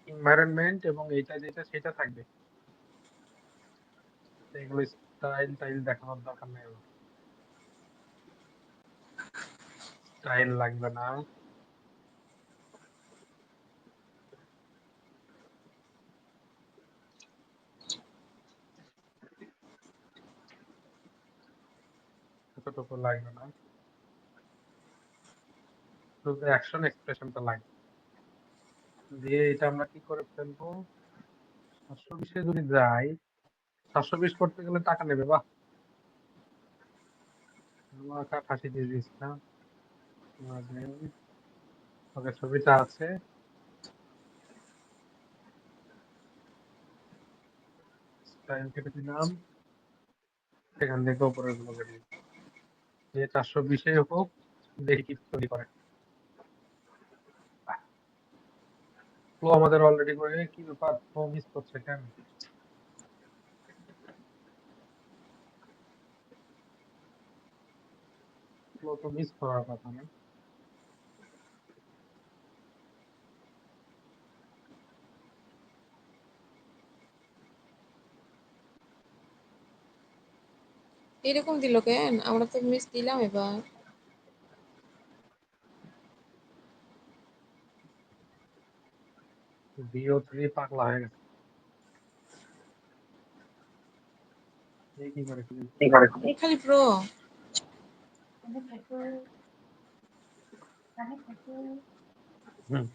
এনভায়রনমেন্ট এবং এইটা যেটা সেটা থাকবে, এগুলো স্টাইল টাইল দেখানোর দরকার নেই, স্টাইল লাগবে না। এতটুকু লাগবে না, শুধু অ্যাকশন এক্সপ্রেশনটা লাগবে। দিয়ে এটা আমরা কি করে ফেলবো, 720 যদি যাই, 720 করতে গেলে টাকা নেবে, বাহ, আমার ফাঁসি দিয়ে দিয়েছিলাম। ওকে, ছবিটা আছে। টাইম কেটে দিলাম, সেখান থেকে উপরের গুলো কেটে দিলাম। যে 420 হোক, দেখি কি তৈরি করে। ফ্লো আমাদের অলরেডি করে, কি ব্যাপার, ফ্লো মিস করছে কেন? ফ্লো তো মিস করার কথা না। এরকম দিল কেন? আমরা তো মিস দিলাম এবার। VO3 পাগলা হয়ে গেছে। এই কি করে ফেলেছে? এই খালি প্রো। হুম।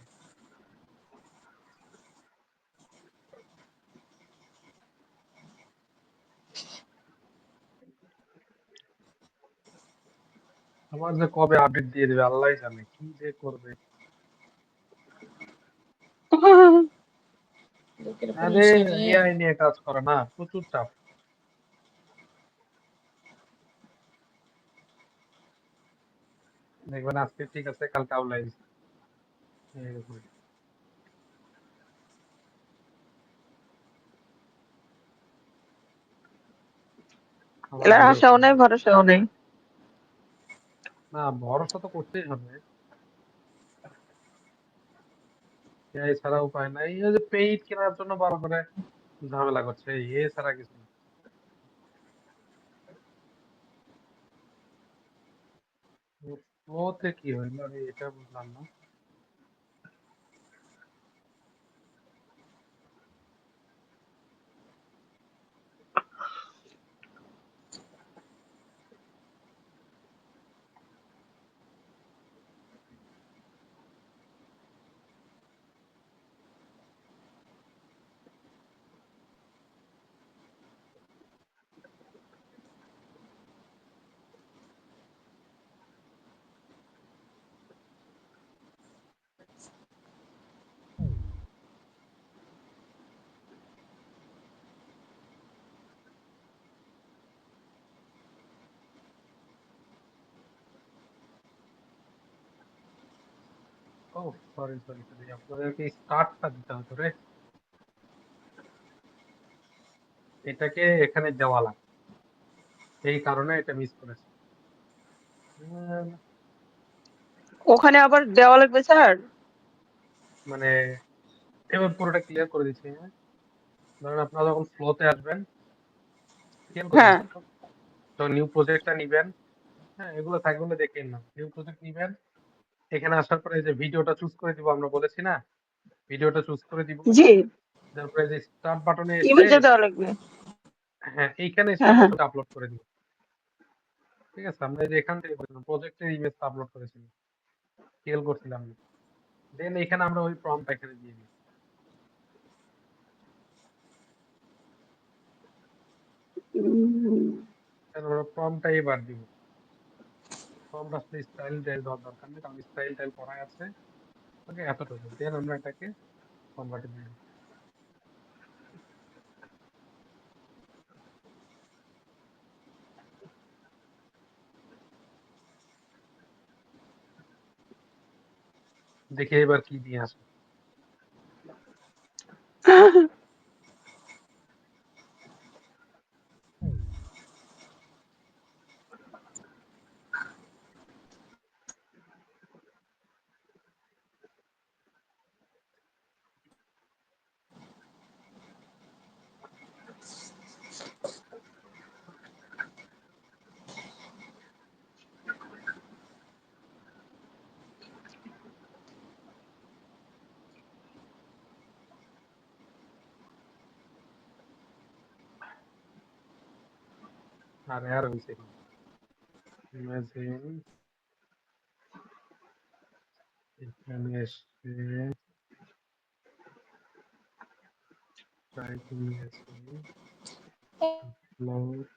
আমার যে কবে আপডেট দিয়ে দেবে আল্লাহই জানে, কি যে করবে। লোকের উপর আরে হিসা রে। এআই নিয়ে কাজ করে না, প্রচুর চাপ। দেখবেন আজকে ঠিক আছে, কালকে আউলাই দিচ্ছে। এরকম। আমার এলার ভুলেও আশাও ছিল। নেই, ভরসাও নেই। না, ভরসা তো করতেই হবে, এআই ছাড়া উপায় নাই। এই যে পেইড কেনার জন্য বারবার করে ঝামেলা করছে, এ ছাড়া কিছু না। ওতে কি হইলো আমি এটা বুঝলাম না। ও সরি সরি সরি, আপনাদেরকে স্টার্টটা দিতে হতো রে, এটাকে এখানে দেওয়া লাগে, এই কারণে এটা মিস করেছে। ওখানে আবার দেওয়া লাগবে স্যার? মানে এবার পুরোটা ক্লিয়ার করে দিচ্ছি, হ্যাঁ। ধরেন আপনারা যখন ফ্লোতে আসবেন, খেয়াল করেন হ্যাঁ, তো, তো নিউ প্রজেক্টটা নিবেন, হ্যাঁ, এগুলো থাকলে দেখেন না, নিউ প্রজেক্ট নিবেন। এখানে আসার পরে যে ভিডিওটা চুজ করে দিব, আমরা বলেছি না, ভিডিওটা চুজ করে দিব। জি, তারপরে যে স্টার্ট বাটনে এসে, ইমেজে দেওয়া লাগবে। হ্যাঁ, এইখানে এসে হ্যাঁ আমরা হ্যাঁ। ওটা আপলোড করে দিব। ঠিক আছে, আমরা এই যে এখান থেকে প্রজেক্টের ইমেজটা আপলোড করেছিলাম, খেয়াল করছিলাম না। দেন এখানে আমরা ওই প্রম্পটটা এখানে দিয়ে দিই। তারপর প্রম্পটটা এবার দিব। প্রম্পট আসলে স্টাইল টাইল দেওয়ার দরকার নেই, কারণ স্টাইল টাইল করা আছে। ওকে, এতটুকু দেন আমরা এটাকে কনভার্ট দিয়ে দিই। দেখি এবার কি দিয়ে আসে। আর হয়েছে কি, ইমাজিন এখানে এসে টাইপিং এসে আপলোড,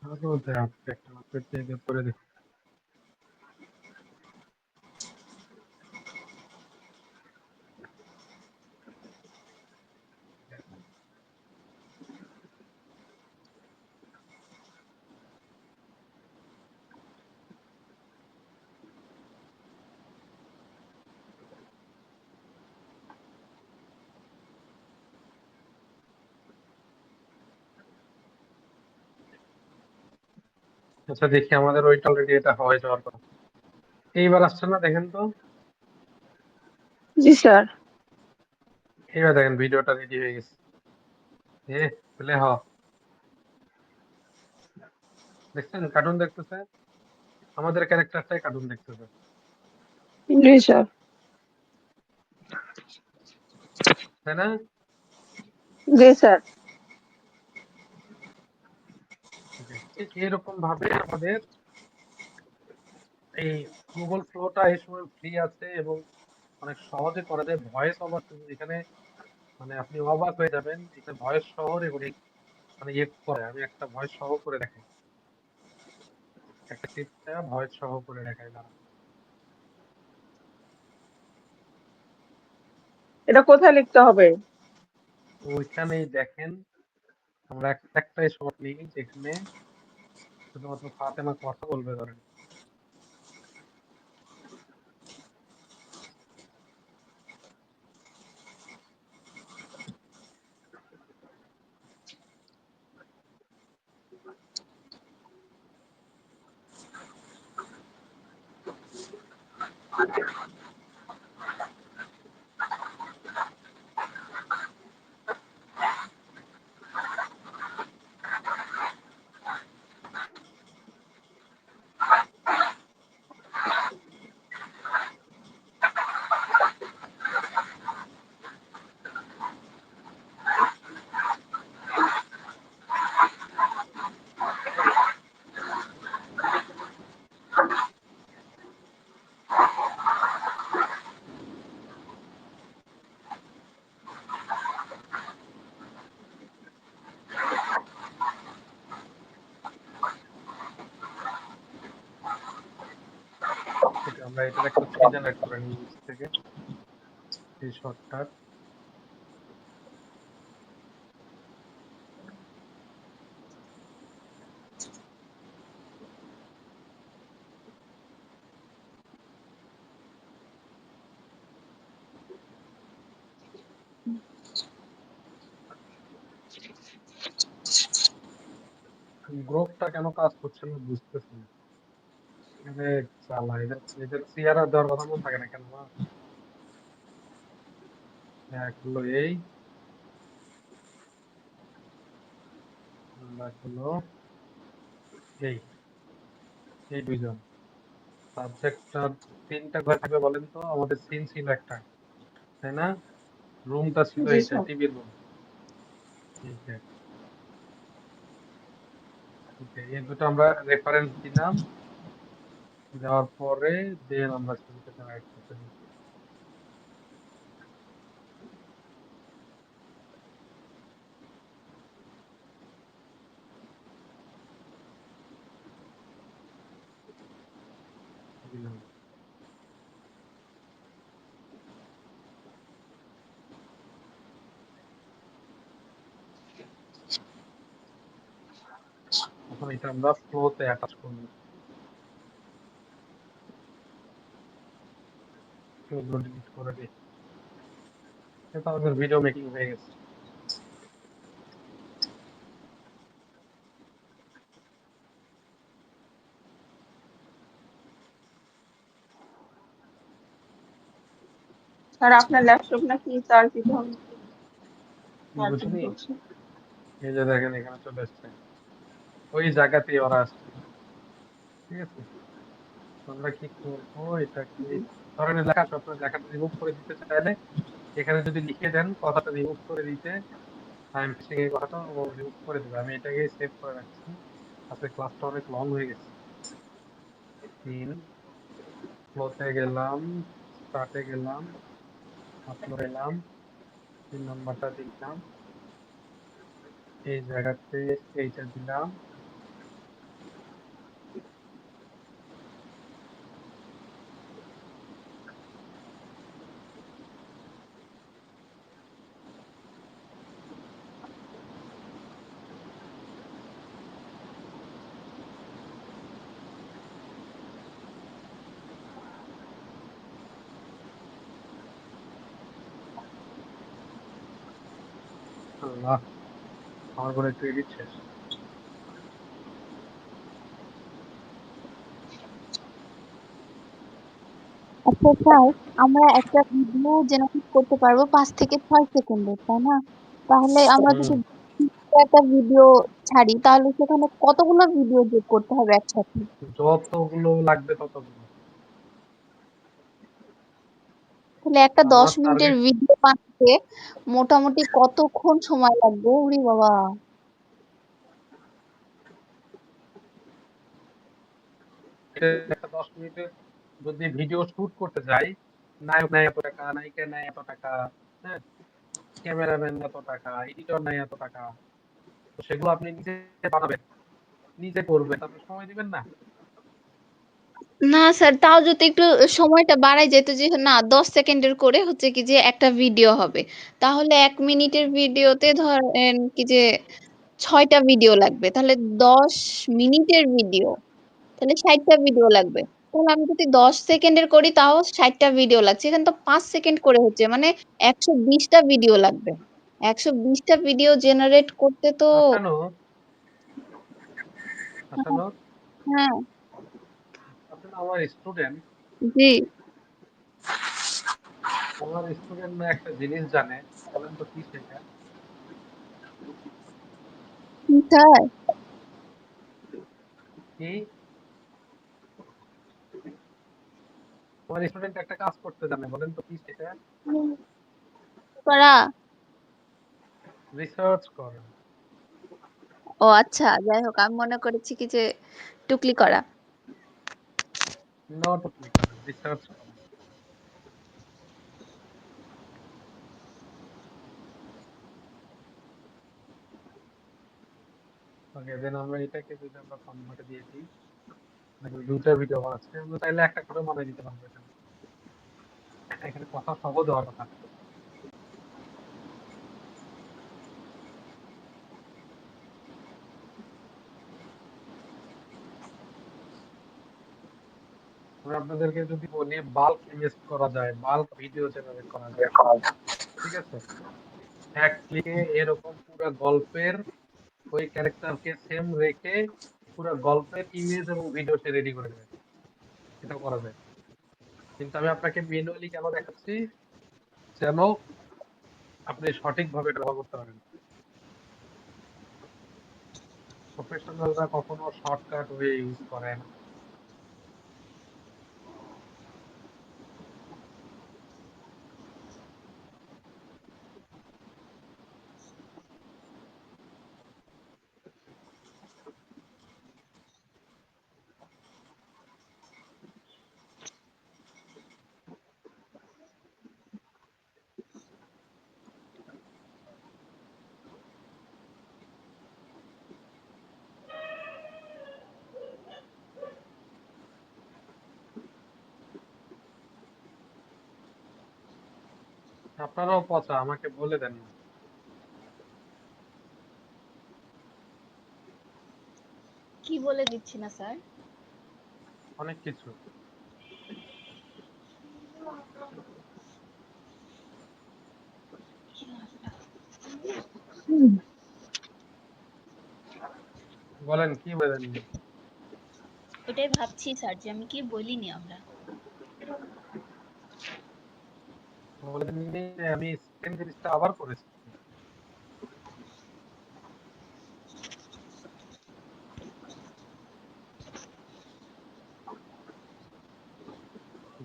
আরো দেখ একটা পেতে করে দে। আচ্ছা দেখি আমাদের ওইটা অলরেডি এটা হয়ে যাওয়ার কথা। এইবার আসছে না দেখেন তো, জি স্যার। এইবার দেখেন ভিডিওটা রেডি হয়ে গেছে। প্লে হ, দেখছেন কার্টুন দেখতেছে, আমাদের ক্যারেক্টারটাই কার্টুন দেখতেছে, জি স্যার। তাই না? জি স্যার। ঠিক এরকম ভাবে আমাদের এই গুগল ফ্লোটা এই সময় ফ্রি আছে এবং অনেক সহজে করা যায়। ভয়েস ওভার এখানে মানে আপনি অবাক হয়ে যাবেন, এখানে ভয়েস সহ এগুলি মানে ইয়ে করে। আমি একটা ভয়েস সহ করে দেখাই, একটা ক্লিপটা ভয়েস সহ করে দেখাই দাঁড়া। এটা কোথায় লিখতে হবে? ওইখানেই দেখেন, আমরা একটাই শট নিই যেখানে শুধুমাত্র ফাতেমা কথা বলবে ধরেন। আমরা এটার একটা ছবি জেনারেট করে নিই নিচ থেকে এই শটটার। গ্রুপটা কেন কাজ করছে না বুঝতেছি না। আরে চালা, এদের এদের চেহারা দেওয়ার কথা মনে থাকে না কেন? এক হলো এই, এক হলো এই, এই দুইজন সাবজেক্টটা। তিনটা ঘরে থাকবে বলেন তো? আমাদের সিন ছিল একটা, তাই না? রুমটা ছিল জি এইটা, স্যার। টিভির রুম। এই দুটো আমরা রেফারেন্স দিলাম, দেওয়ার পরে দেন আমরা ছবিটা জেনারেট করতে দিই। দিলাম। এখন এটা আমরা ফ্লোতে অ্যাটাচ করবো। এগুলো ডিলিট করে দিই। এটা আমাদের ভিডিও মেকিং হয়ে গেছে। স্যার আপনার ল্যাপটপ নাকি চার্জ দিতে হবে? চার্জিং বুঝলি? করছে। এই যে দেখেন এখানে চলে এসছে, ওই জায়গাতেই ওরা আসছে। ঠিক আছে, আমরা কি করবো এটাকে ধরনের লেখা আছে, আপনার লেখাটা রিমুভ করে দিতে চাইলে এখানে যদি লিখে দেন কথাটা রিমুভ করে দিতে, আই এম ফিশিং এই কথাটা ও রিমুভ করে দেবে। আমি এটাকে সেভ করে রাখছি। আজকে ক্লাসটা অনেক লং হয়ে গেছে। তিন, ফ্লোতে গেলাম, স্টার্টে গেলাম, আপলোড এলাম, 3 নাম্বারটা দিলাম, এই জায়গাতে এইটা দিলাম, আল্লাহ, আমার কোনো একটু এডিট শেষ। আচ্ছা স্যার, আমরা একটা ভিডিও জেনারেট করতে পারবো 5 থেকে 6 সেকেন্ডের, তাই না? তাহলে আমরা যদি একটা ভিডিও ছাড়ি তাহলে সেখানে কতগুলো ভিডিও যোগ করতে হবে একসাথে? যতগুলো লাগবে ততগুলো। তাহলে একটা 10 আমার মিনিটের টার্গেট ভিডিও বানাতে মোটামুটি কতক্ষণ সময় লাগবে? ওরে বাবা! একটা 10 মিনিটের যদি ভিডিও শুট করতে যাই, নায়ক নেয় এত টাকা, নায়িকা নেয় এত টাকা, হ্যাঁ, ক্যামেরাম্যান এত টাকা, এডিটর নেয় এত টাকা। তো সেগুলো আপনি নিজে বানাবেন, নিজে করবেন, তারপর সময় দিবেন না। না স্যার, তাও যদি একটু সময়টা বাড়ায় যেত, যে না 10 সেকেন্ডের করে হচ্ছে কি যে একটা ভিডিও হবে, তাহলে 1 মিনিটের ভিডিওতে ধরেন কি যে 6টা ভিডিও লাগবে, তাহলে 10 মিনিটের ভিডিও, তাহলে 60টা ভিডিও লাগবে। তাহলে আমি যদি 10 সেকেন্ডের করি তাও 60টা ভিডিও লাগছে, এখানে তো 5 সেকেন্ড করে হচ্ছে, মানে 120টা ভিডিও লাগবে। 120টা ভিডিও জেনারেট করতে তো আসানো আসানো হ্যাঁ, আপনি না আমার স্টুডেন্ট। জি, আমার স্টুডেন্ট না একটা জিনিস জানে, বলেন তো কি সেটা? স্যার, কি? আমার স্টুডেন্ট একটা কাজ করতে জানে, বলেন তো কি সেটা? করা। রিসার্চ করে। ও আচ্ছা, যাই হোক, আমি মনে করেছি কি যে টুকলি করা। নট আপনি করেন, রিসার্চ করেন। ওকে, দেন আমরা এটাকে যদি আমরা কনভার্ট দিয়ে দিই, দেখো দুটা ভিডিও আছে, আমরা চাইলে একটা করে বানিয়ে দিতে পারবো। এখানে এখানে কথা সহজ হওয়ার কথা। আমি আপনাদেরকে যদি বলি বাল্ক ইমেজ করা যায়, বাল্ক ভিডিও জেনারেট করা যায়, ঠিক আছে? এক ক্লিকে এরকম পুরো গল্পের ওই ক্যারেক্টারকে সেম রেখে পুরো গল্পের ইমেজ এবং ভিডিও সে রেডি করে দেবে। এটাও করা যায়, কিন্তু আমি আপনাকে ম্যানুয়ালি কেন দেখাচ্ছি, যেন আপনি সঠিকভাবে এটা ব্যবহার করতে পারেন। প্রফেশনালরা কখনো শর্টকাট ওয়ে ইউজ করে না। আপনারাও পচা, আমাকে বলে দেন না। কি বলে দিচ্ছি না স্যার? অনেক কিছু। বলেন কি বলেন? ওটাই ভাবছি স্যার, যে আমি কি বলিনি আমরা। বলে দিন যে আমি সেম জিনিসটা আবার করেছি।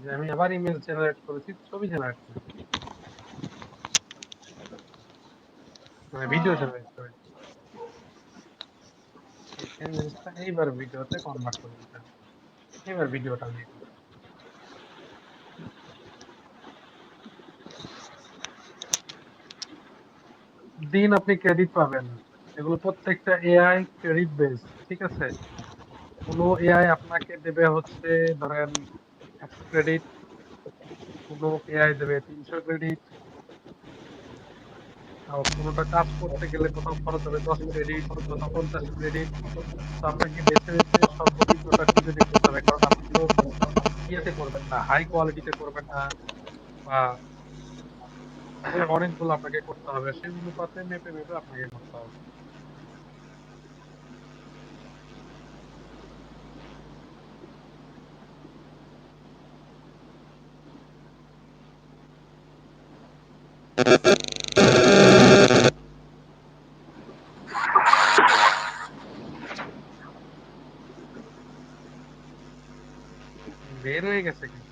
যে আমি আবার ইমেজ জেনারেট করেছি, ছবি জেনারেট করেছি, মানে ভিডিও জেনারেট করেছি। এই সেম জিনিসটা এইবার ভিডিওতে কনভার্ট করে দিতে হবে। এবার ভিডিওটা নিয়ে দিন, আপনি ক্রেডিট পাবেন। এগুলো প্রত্যেকটা এআই ক্রেডিট বেস, ঠিক আছে? কোনো এআই আপনাকে দেবে হচ্ছে ধরেন 100 ক্রেডিট, কোনো এআই দেবে 300 ক্রেডিট, আর কোনোটা কাজ করতে গেলে কোথাও খরচ হবে 10 ক্রেডিট, কোথাও 50 ক্রেডিট। তো আপনাকে বেছে বেছে সর্বনিম্নটা খুঁজে বের করতে হবে, কারণ আপনি তো ইয়েতে করবেন না, হাই কোয়ালিটিতে করবেন না, বা অনেকগুলো আপনাকে করতে হবে, সেই অনুপাতে মেপে মেপে আপনাকে করতে হবে। বের হয়ে গেছে কিন্তু।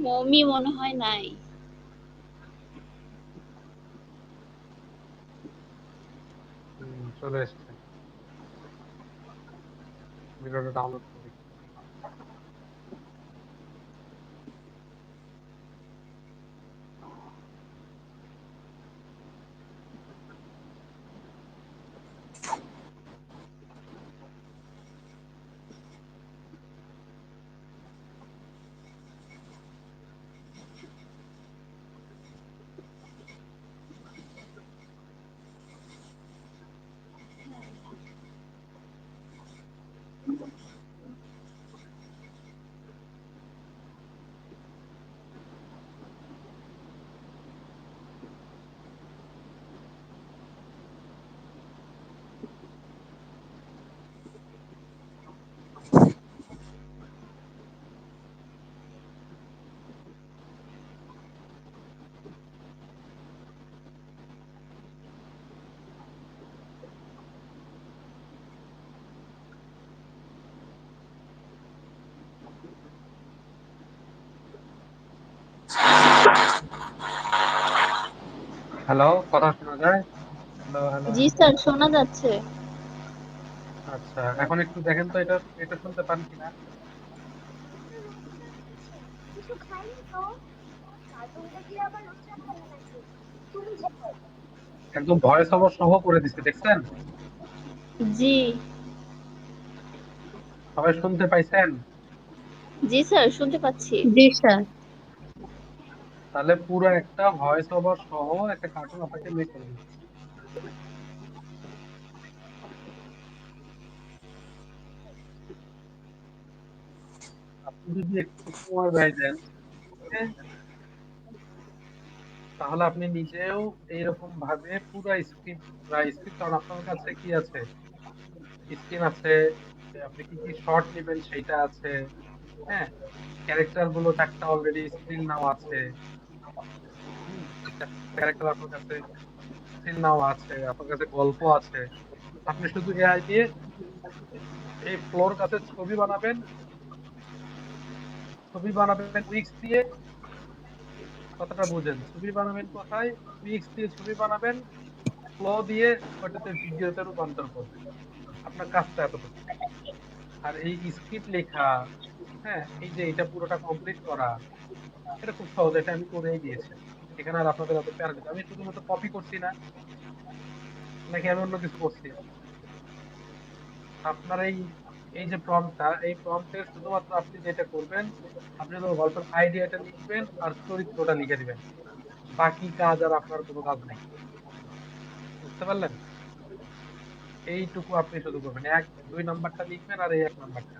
মমি মনে হয় নাই। চলে এসছে, ভিডিওটা ডাউনলোড করি। হ্যালো, কথা শোনা যায়? হ্যালো হ্যালো জি হ্যালো। স্যার, শোনা যাচ্ছে। আচ্ছা, এখন একটু দেখেন তো এটা এটা শুনতে পান কিনা। একদম ভয়েস ওভার সহ করে দিচ্ছে, দেখছেন? জি। সবাই শুনতে পাইছেন? জি স্যার, শুনতে পাচ্ছি। জি স্যার। তাহলে পুরো একটা ভয়েস ওভার সহ একটা কার্টুন আপনাকে মেক করে দিচ্ছে। আপনি যদি একটু সময় ব্যয় দেন, হ্যাঁ, তাহলে আপনি নিজেও এইরকম ভাবে পুরো স্ক্রিপ্ট, প্রায় স্ক্রিপ্ট, কারণ আপনার কাছে কি আছে, স্ক্রিন আছে, আপনি কি কি শর্ট নেবেন সেইটা আছে, হ্যাঁ, ক্যারেক্টার গুলো চারটা অলরেডি স্ক্রিন নাও আছে, ক্যারেক্টার আপনার কাছে স্ক্রিন নাও আছে, আপনার কাছে গল্প আছে। আপনি শুধু এআই দিয়ে এই ফ্লোর কাছে ছবি বানাবেন উইক্স দিয়ে। কথাটা বুঝেন, ছবি বানাবেন কোথায়? উইক্স দিয়ে ছবি বানাবেন, ফ্লো দিয়ে ওটাতে ভিডিওতে রূপান্তর করবেন। আপনার কাজটা এতটুকু। আর এই স্ক্রিপ্ট লেখা, হ্যাঁ, এই যে এটা পুরোটা কমপ্লিট করা, এটা খুব সহজ, এটা আমি করেই দিয়েছি। এখানে আর আপনাদের এত প্যারা দিতে, আমি শুধুমাত্র কপি করছি না, নাকি আমি অন্য কিছু করছি? আপনার এই এই যে প্রম্পটটা, এই প্রম্পটে শুধুমাত্র আপনি যেটা করবেন, আপনি তো গল্পের আইডিয়াটা লিখবেন আর চরিত্রটা লিখে দিবেন। বাকি কাজ আর আপনার কোনো কাজ নাই। বুঝতে পারলেন? এইটুকু আপনি শুধু করবেন, 1 2 নাম্বারটা লিখবেন আর এই 1 নাম্বারটা।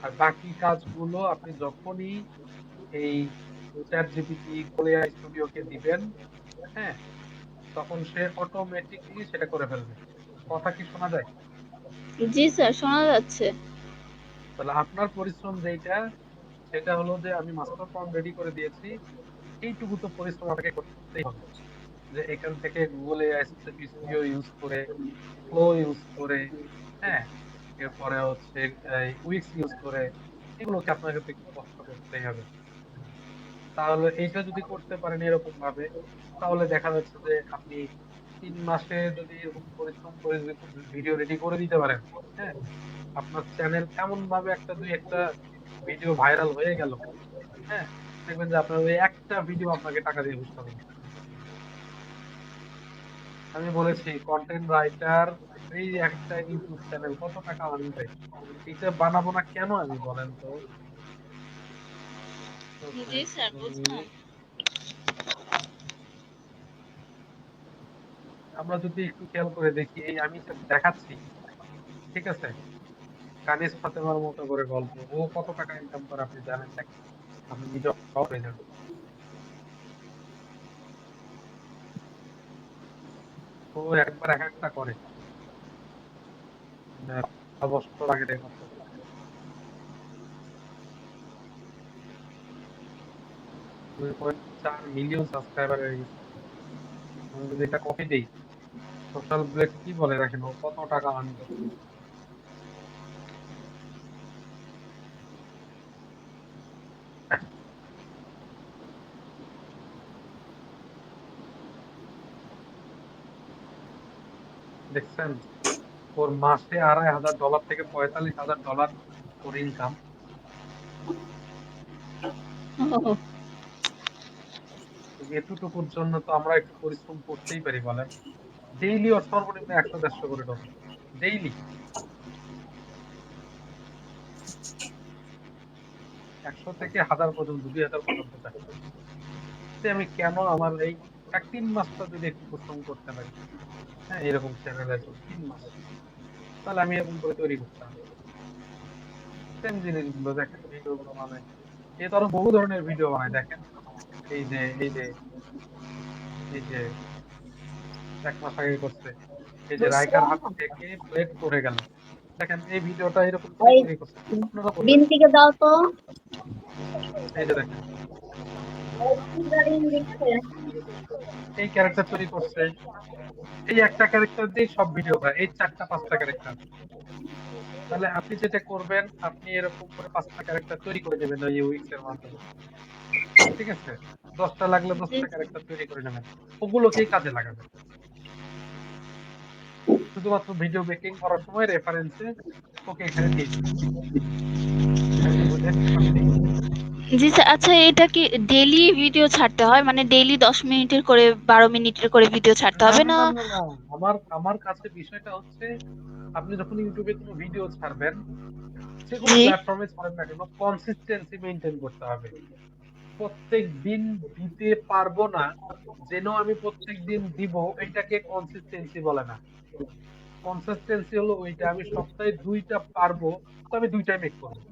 আর বাকি কাজগুলো আপনি যখনই এই চ্যাট জিপিটি, কোরিয়া স্টুডিওকে দিবেন, হ্যাঁ, তখন সে অটোমেটিকলি সেটা করে ফেলবে। কথা কি শোনা যায়? জি স্যার, শোনা যাচ্ছে। তাহলে আপনার পরিশ্রম যেটা, সেটা হলো যে আমি মাস্টার প্রম্পট রেডি করে দিয়েছি, এইটুকু তো পরিশ্রম আপনাকে করতেই হবে। যে এখান থেকে গুগল এআই স্টুডিও ইউজ করে, ফ্লো ইউজ করে, হ্যাঁ, এরপরে হচ্ছে উইক্স ইউজ করে, এগুলোকে আপনাকে তো একটু কষ্ট করতেই হবে। তাহলে এইটা যদি করতে পারেন এরকম ভাবে, তাহলে দেখা যাচ্ছে যে আপনি 3 মাসে যদি এরকম পরিশ্রম করে যদি ভিডিও রেডি করে দিতে পারেন, হ্যাঁ, আপনার চ্যানেল এমন ভাবে একটা দুই একটা ভিডিও ভাইরাল হয়ে গেল, হ্যাঁ, দেখবেন যে আপনার ওই একটা ভিডিও আপনাকে টাকা দিয়ে বুঝতে হবে না। আমি বলেছি কন্টেন্ট রাইটার, এই একটা ইউটিউব চ্যানেল কত টাকা আনবে, এটা বানাবো না কেন আমি, বলেন তো? জি স্যার, বুঝলাম। আমরা যদি একটু খেয়াল করে দেখি, এই আমি যে দেখাচ্ছি, ঠিক আছে, কানিজ ফাতেমার মতো করে গল্প, ও কত টাকা ইনকাম করে আপনি জানেন? দেখেন, আপনি নিজে অবাক হয়ে যাবেন। ও একবার এক একটা করে, মানে 5 বছর আগে থেকে করতে 2.4 মিলিয়ন সাবস্ক্রাইবার হয়ে গেছে। আমি যদি এটা কপি দেই, সোশ্যাল ব্লেড কি বলে রাখেন, ও কত টাকা আর্ন করছে। দেখছেন, ওর মাসে $2,500 থেকে $45,000 ওর ইনকাম। এতটুকুর জন্য তো আমরা একটু পরিশ্রম করতেই পারি বলেন। ডেইলি ওর সর্বনিম্ন 100-150 করে ডলার ডেইলি, 100 থেকে 1000 পর্যন্ত, 2000 পর্যন্ত যায়। তো আমি কেন আমার এই 3 মাসটা যদি একটু পরিশ্রম করতে পারি, হ্যাঁ, এরকম চ্যানেলের জন্য 3 মাস, তাহলে আমি এরকম করে তৈরি করতাম। সেম জিনিসগুলো দেখেন, ভিডিও গুলো বানায়, এ তো আরো বহু ধরনের ভিডিও বানায়। দেখেন, এই যে এই যে এই যে 1 মাস আগে করছে, এই যে রাইকার হাট থেকে প্লেট পড়ে গেল, দেখেন এই ভিডিওটা এরকম করে ওই তৈরি করছে, আপনারা করবেন। বিনতিকে দাও তো। এই যে দেখেন, ওই কি গাড়ি দিচ্ছে? এই ক্যারেক্টার তৈরি করছে, এই একটা ক্যারেক্টার দিয়ে সব ভিডিও হয়, এই 4টা-5টা ক্যারেক্টার। তাহলে আপনি যেটা করবেন, আপনি এরকম করে 5টা ক্যারেক্টার তৈরি করে নেবেন ওই ইউএক্স এর মাধ্যমে, ঠিক আছে? 10টা লাগলে 10টা ক্যারেক্টার তৈরি করে নেবেন, ওগুলোকেই কাজে লাগাবেন। শুধুমাত্র ভিডিও মেকিং করার সময় রেফারেন্সে ওকে এখানে দিয়ে দিবেন। আমি কি বুঝাতে পারছি? জি স্যার, আচ্ছা এটা কি ডেইলি ভিডিও ছাড়তে হয়, মানে ডেইলি 10 মিনিটের করে 12 মিনিটের করে ভিডিও ছাড়তে না হবে না না? না না না, আমার আমার কাছে বিষয়টা হচ্ছে, আপনি যখন ইউটিউবে কোনো ভিডিও ছাড়বেন, যে কোনো জি প্ল্যাটফর্মে ছাড়েন না কেন, কনসিস্টেন্সি মেনটেন করতে হবে। প্রত্যেক দিন দিতে পারবো না, যেন আমি প্রত্যেক দিন দিব, এটাকে কনসিস্টেন্সি বলে না। কনসিস্টেন্সি হলো ওইটা, আমি সপ্তাহে 2টা পারবো, তো আমি 2টাই মেক করবো।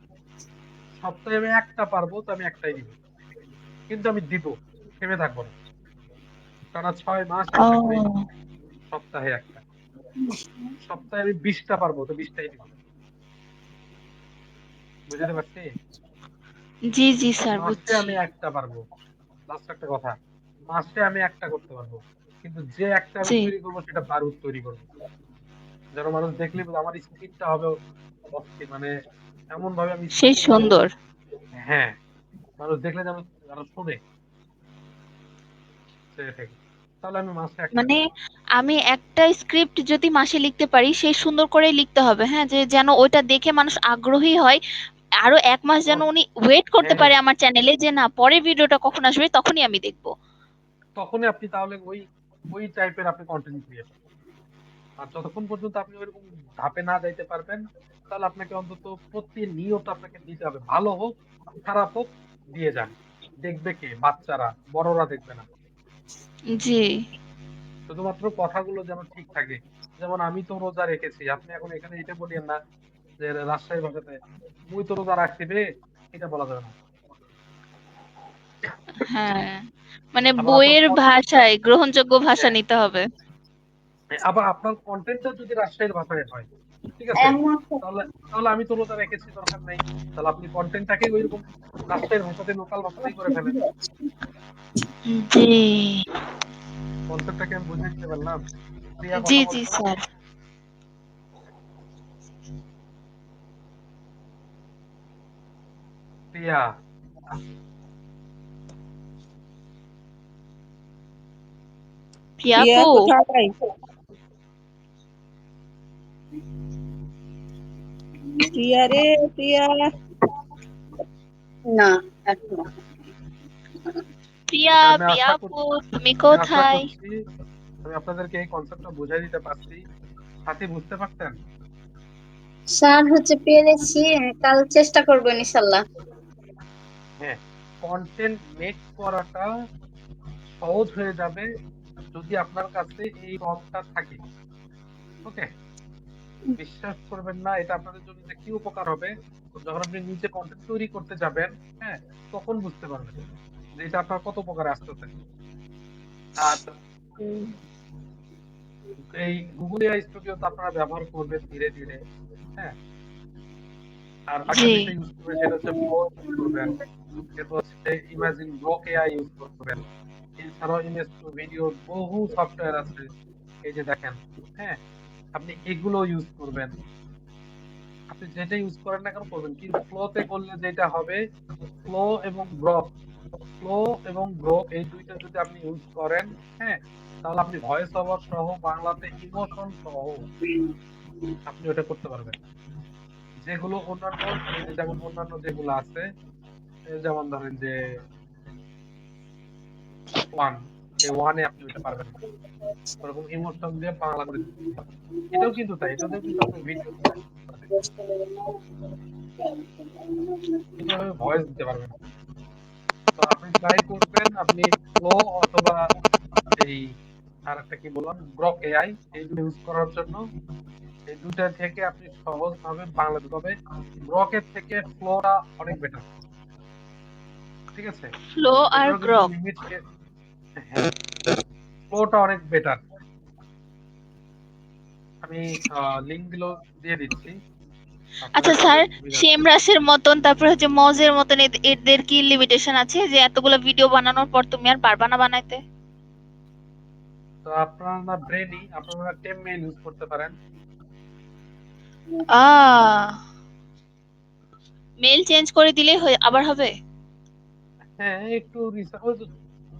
সপ্তাহে আমি 1টা পারবো, তো আমি 1টাই দিব, কিন্তু আমি দিব, থেমে থাকবো না। টানা 6 মাস ও একটা করেই দিব, সপ্তাহে 1টা। সপ্তাহে আমি 20টা পারবো, তো 20টাই দিব। বুঝতে পারছি? জি জি স্যার, মাসে বুঝছি। আমি 1টা পারবো, লাস্ট একটা কথা, মাসে আমি 1টা করতে পারবো, কিন্তু যে একটা আমি জি তৈরি করবো সেটা বারুদ তৈরি করবো, যেন মানুষ দেখলে বুঝে আমার স্ক্রিপ্টটা হবে অস্থির, মানে এমন ভাবে আমি সেই স্ক্রিপ্ট দিব, সুন্দর। হ্যাঁ, মানুষ দেখলে যেন যারা শুনে সে থেকে। তাহলে আমি মাসে 1টা মানে করবো। আমি একটা স্ক্রিপ্ট যদি মাসে লিখতে পারি, সেই সুন্দর করেই লিখতে হবে, হ্যাঁ, যে যেন ওইটা দেখে মানুষ আগ্রহী হয়। আরো 1 মাস যেন উনি ওয়েট করতে হ্যাঁ পারে হ্যাঁ, আমার চ্যানেলে, যে না পরের ভিডিওটা কখন আসবে তখনই আমি দেখবো। তখনই আপনি তাহলে ওই ওই টাইপের আপনি কন্টেন্ট ক্রিয়েটর। আর যতক্ষণ পর্যন্ত আপনি ওইরকম ধাপে না যাইতে পারবেন, তাহলে আপনাকে অন্তত প্রতিনিয়ত আপনাকে দিতে হবে, ভালো হোক খারাপ হোক, দিয়ে যান। দেখবে কে? বাচ্চারা, বড়রা দেখবে না। জি শুধুমাত্র কথাগুলো যেন ঠিক থাকে। যেমন আমি তো রোজা রেখেছি, আপনি এখন এখানে এটা বলিয়েন না যে রাজশাহী ভাষাতে মুই তো রোজা রাখছি বে, এটা বলা যাবে না। হ্যাঁ, মানে আবার আপনার বইয়ের ভাষায় গ্রহণযোগ্য ভাষা হ্যাঁ, নিতে হবে। আবার আপনার কন্টেন্টটা যদি রাজশাহীর ভাষায় হয়, ঠিক আছে, এমন তাহলে তাহলে আমি তো রোজা রেখেছি দরকার নাই। তাহলে আপনি কন্টেন্টটাকে ওইরকম রাজশাহীর ভাষাতে, লোকাল ভাষাতেই করে ফেলেন। জি কনসেপ্টটাকে আমি বুঝিয়ে দিতে পারলাম? প্রিয়া জি কথা জি বলছো? স্যার। প্রিয়া, প্রিয়া প্রিয়া আপু, কোথায়? প্রিয়া রে, প্রিয়া। না, এখন না। প্রিয়া, আমি প্রিয়া আশা আপু, করছি তুমি আমি আশা কোথায়? করছি আমি আপনাদেরকে এই কনসেপ্টটা বুঝাই দিতে পারছি। সাথে বুঝতে পারছেন? স্যার পেরেছি। কাল চেষ্টা করবো ইনশাল্লাহ। হ্যাঁ, কন্টেন্ট মেক করাটা সহজ হয়ে যাবে যদি আপনার কাছে এই প্রম্পটটা থাকে, ওকে, বিশ্বাস করবেন না, এটা আপনাদের জন্য যে কি উপকার হবে, যখন আপনি নিজে কন্টেন্ট তৈরি করতে যাবেন, হ্যাঁ, তখন বুঝতে পারবেন যে এটা আপনার কত উপকারে আসতেছে। আর এই গুগল এআই স্টুডিও তো আপনারা ব্যবহার করবেন ধীরে ধীরে, হ্যাঁ। আর একটা জি বিষয় ইউজ করবেন, সেটা হচ্ছে ফ্লো ইউজ করবেন, এরপর হচ্ছে ইমাজিন ব্লক এআই ইউজ করবেন। এছাড়াও ইমেজ টু ভিডিও বহু সফটওয়্যার আছে, এই যে দেখেন, হ্যাঁ, আপনি এগুলো ইউজ করবেন। আপনি যেটা ইউজ করেন না কেন করবেন, কিন্তু ফ্লোতে করলে যেটা হবে, ফ্লো এবং গ্রক, ফ্লো এবং গ্রক এই দুইটা যদি আপনি ইউজ করেন, হ্যাঁ, তাহলে আপনি ভয়েস ওভার সহ বাংলাতে ইমোশন সহ আপনি ওটা করতে পারবেন। যেগুলো অন্যান্য, এই যে যেমন অন্যান্য যেগুলো আছে, এই যেমন ধরেন যে ওয়ান, এই ওয়ানে আপনি ওইটা পারবেন না, ওরকম ইমোশন দিয়ে বাংলা করে দিতে হবে। এটাও কিন্তু তাই, এটাতেও কিন্তু আপনি ভিডিও কিন্তু ভয়েস দিতে পারবেন না। তো আপনি ট্রাই করবেন, আপনি ফ্লো অথবা এই আর একটা কি বললাম, গ্রক এআই, এই দুটো ইউজ করার জন্য। এই দুটা থেকে আপনি সহজভাবে বাংলা দিতে হবে। গ্রকের থেকে ফ্লোটা অনেক বেটার, ঠিক আছে। ফ্লো আর এটারও কিন্তু গ্রক। লিমিট, হ্যাঁ, ফ্লোটা অনেক বেটার। আমি লিংক গুলো দিয়ে দিচ্ছি, আচ্ছা আপনাদের কাছে স্যার, সুবিধা হবে। সেমরাসের মতন তারপর হচ্ছে মজের মতন এদের কি লিমিটেশন আছে যে এতগুলো ভিডিও বানানোর পর তুমি আর পারবা না বানাইতে? তো আপনারা না ব্রেনি, আপনারা টেমমেইল ইউজ করতে পারেন। মেল চেঞ্জ করে দিলেই আবার হবে? হ্যাঁ, একটু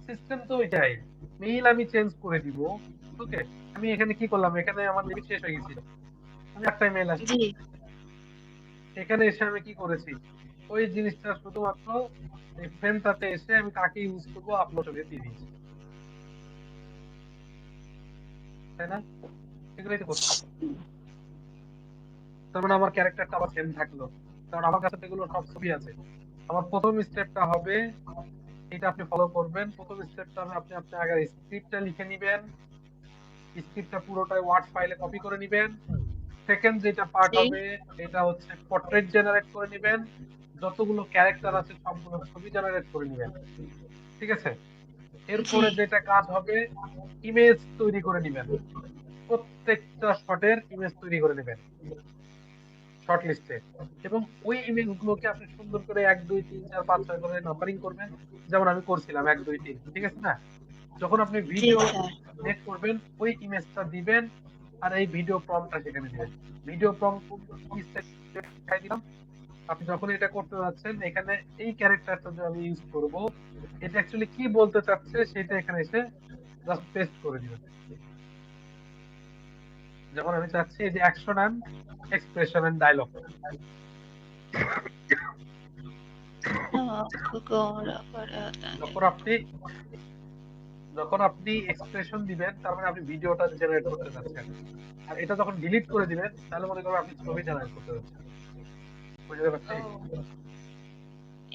সিস্টেম তো ওইটাই, মেইল আমি চেঞ্জ করে দিব, ওকে। আমি এখানে কি করলাম, এখানে আমার লিমিট শেষ হয়ে গেছিল, আমি একটাই মেইল আসছি, জি এখানে এসে আমি কি করেছি, ওই জিনিসটা শুধুমাত্র এই ফ্রেমটাতে এসে আমি কাকে ইউজ করবো আপলোড করে দিয়ে দিয়েছি, তাই না? এগুলোই তো করছি। তার মানে আমার ক্যারেক্টারটা আবার সেম থাকলো, কারণ আমার কাছে তো এগুলো সব ছবি আছে। আমার প্রথম স্টেপটা হবে, এটা আপনি ফলো করবেন। প্রথম স্টেপটা হবে, আপনি আপনি আগে স্ক্রিপ্টটা লিখে নিবেন, স্ক্রিপ্টটা পুরোটাই ওয়ার্ড ফাইলে কপি করে নিবেন। সেকেন্ড যেটা পার্ট জি হবে, এটা হচ্ছে পোর্ট্রেট জেনারেট করে নিবেন, যতগুলো ক্যারেক্টার আছে সবগুলো ছবি জেনারেট করে নিবেন, ঠিক আছে। জি এরপরে যেটা কাজ হবে, ইমেজ তৈরি করে নিবেন, প্রত্যেকটা শটের ইমেজ তৈরি করে নেবেন শর্ট লিস্টে। এবং ওই ইমেজ গুলোকে আপনি সুন্দর করে 1 2 3 4 5 6 করে নাম্বারিং করবেন, যেমন আমি করছিলাম 1 2 3, ঠিক আছে না? যখন আপনি জি ভিডিও স্যার। মেক করবেন, ওই ইমেজটা দিবেন, আর এই ভিডিও প্রম্পটটা সেখানে দিবেন। ভিডিও প্রম্পট কি দেখাই দিলাম। আপনি যখন এটা করতে যাচ্ছেন, এখানে এই ক্যারেক্টারটা যে আমি ইউজ করব, এটা অ্যাকচুয়ালি কি বলতে চাচ্ছে সেটা এখানে এসে জাস্ট পেস্ট করে দিবেন। যখন আমি চাচ্ছি এই যে action and expression and dialogue, যখন আপনি এক্সপ্রেশন দিবেন, তার মানে আপনি ভিডিওটা জেনারেট করতে যাচ্ছেন। আর এটা যখন ডিলিট করে দিবেন, তাহলে মনে করবেন আপনি ছবি জেনারেট করতে যাচ্ছেন। বুঝতে পারছি?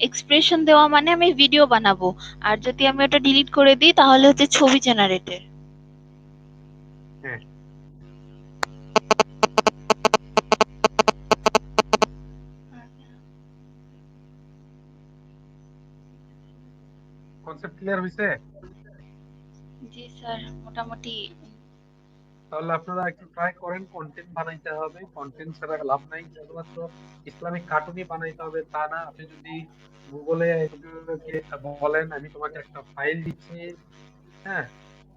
এক্সপ্রেশন দেওয়া মানে আমি ভিডিও বানাবো, আর যদি আমি ওটা ডিলিট করে দিই তাহলে হচ্ছে ছবি জেনারেটের। হ্যাঁ, কনসেপ্ট ক্লিয়ার হয়েছে? জি স্যার, মোটামুটি। তাহলে আপনারা একটু ট্রাই করেন, কন্টেন্ট বানাইতে হবে, কন্টেন্ট ছাড়া লাভ নাই। শুধুমাত্র ইসলামিক কার্টুনই বানাইতে হবে তা না। আপনি যদি গুগলে বলেন আমি তোমাকে একটা ফাইল দিচ্ছি, হ্যাঁ,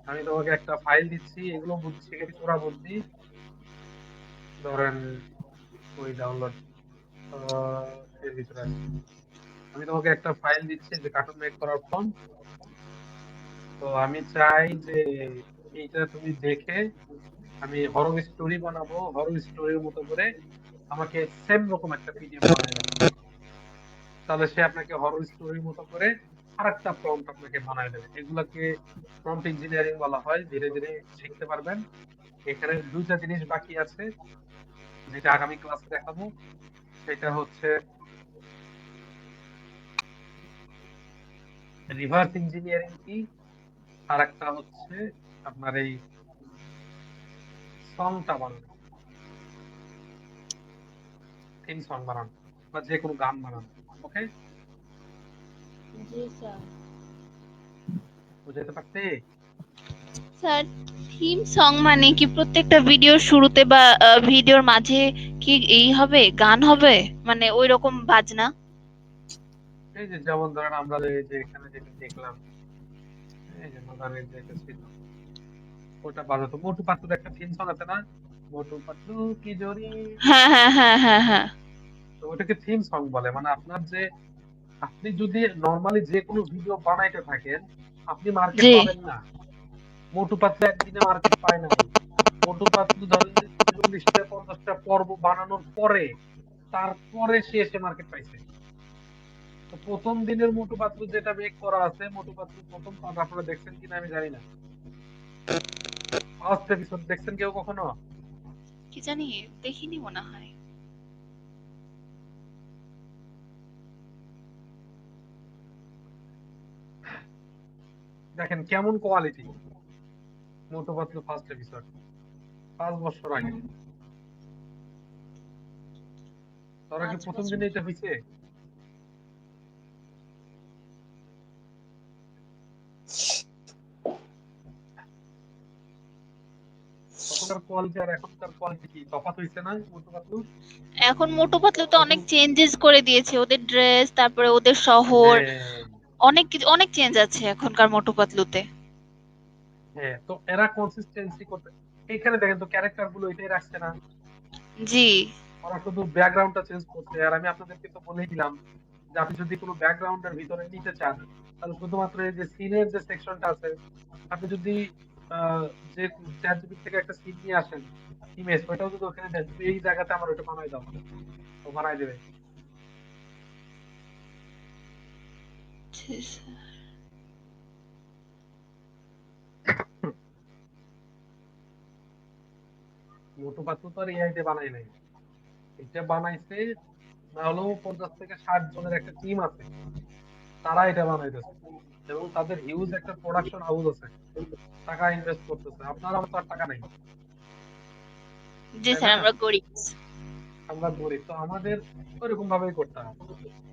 আমি তোমাকে একটা ফাইল দিচ্ছি, এগুলো বুদ্ধি শিখে দিচ্ছি, ওরা বুদ্ধি ধরেন ওই ডাউনলোড এর ভিতরে আছে। আমি তোমাকে একটা ফাইল দিচ্ছি যে কার্টুন মেক করার ফর্ম, তো আমি চাই যে এইটা তুমি দেখে আমি হরর স্টোরি বানাবো, হরর স্টোরির মতো করে আমাকে সেম রকম একটা পিডিএফ বানায় দেবে। তাহলে সে আপনাকে হরর স্টোরির মতো করে আরেকটা প্রম্পট আপনাকে বানায় দেবে। এগুলাকে প্রম্পট ইঞ্জিনিয়ারিং বলা হয়। ধীরে ধীরে শিখতে পারবেন। এখানে দুইটা জিনিস বাকি আছে, যেটা আগামী ক্লাসে দেখাবো। সেটা হচ্ছে রিভার্স ইঞ্জিনিয়ারিং কি, আর একটা হচ্ছে আপনার এই সংটা বানানো, থিম সং বানানো বা যে কোনো গান বানানো। ওকে, জি স্যার। বুঝাতে পারছি? স্যার, থিম সং মানে কি প্রত্যেকটা ভিডিওর শুরুতে বা ভিডিওর মাঝে কি এই হবে, গান হবে, মানে ওই রকম বাজনা? এই যে যেমন ধরেন আমরা এই যে এখানে যেটা দেখলাম, এই যে গানের যেটা ছিল ওটা বাজাতো মোটু পাতলুর একটা থিম সং আছে না, মোটু পাতলু কি জড়ি, হ্যাঁ হ্যাঁ হ্যাঁ হ্যাঁ হ্যাঁ। তো ওটাকে থিম সং বলে। মানে আপনার যে আপনি যদি নর্মালি যে কোনো ভিডিও বানাইতে থাকেন আপনি মার্কেট জি। পাবেন না। মোটু পাতলু একদিনে মার্কেট পায় নাই। মোটু পাতলু ধরেন যে 40টা 50টা পর্ব বানানোর পরে তারপরে সে এসে মার্কেট পাইছে। তো প্রথম দিনের মোটু পাতলু যেটা মেক করা আছে, মোটু পাতলু প্রথম পার্ট আপনারা দেখছেন কিনা আমি জানি না, ফার্স্ট এপিসোড দেখছেন কেউ কখনো? কি জানি, দেখিনি মনে হয়। দেখেন কেমন quality Motu Patlu first episode, 5 বছর আগে। তারা কি 5 প্রথম বছর। দিনে এটা হয়েছে? তখনকার কোয়ালিটি আর এখনকার কোয়ালিটি কি তফাৎ হয়েছে না মোটু পাতলুর? এখন মোটু পাতলুতে তখন অনেক চেঞ্জেস করে দিয়েছে, ওদের ড্রেস, তারপরে ওদের শহর, হ্যাঁ, অনেক কিছু, অনেক চেঞ্জ আছে এখনকার মোটু পাতলুতে। হ্যাঁ, তো এরা কনসিস্টেন্সি করতে, এখানে দেখেন তো ক্যারেক্টার গুলো এটাই রাখছে না, জি। ওরা শুধু ব্যাকগ্রাউন্ডটা চেঞ্জ করছে। আর আমি আপনাদেরকে তো বলেই দিলাম যে আপনি যদি কোনো ব্যাকগ্রাউন্ডের ভিতরে নিতে চান তাহলে শুধুমাত্র এই যে সিনের যে সেকশনটা আছে, আপনি যদি আহ, যে চ্যাট জিপিটি থেকে একটা সিন নিয়ে আসেন ইমেজ, ওইটাও যদি ওখানে দেন তুমি এই জায়গাতে আমার ওটা বানাই দাও, ও বানাই দেবে। জি, স্যার। মোটু পাতলু তো আর এআই দিয়ে বানাই নাই, এটা বানাইছে না হলেও 50 থেকে 60 জনের একটা টিম আছে, তারা এটা বানাইতেছে এবং তাদের হিউজ একটা প্রোডাকশন হাউস আছে, টাকা ইনভেস্ট করতেছে। আপনার আমার তো আর টাকা নাই, জি তাই স্যার, না? আমরা গরিব। আমরা গরিব, তো আমাদের ওইরকম ভাবেই করতে হবে।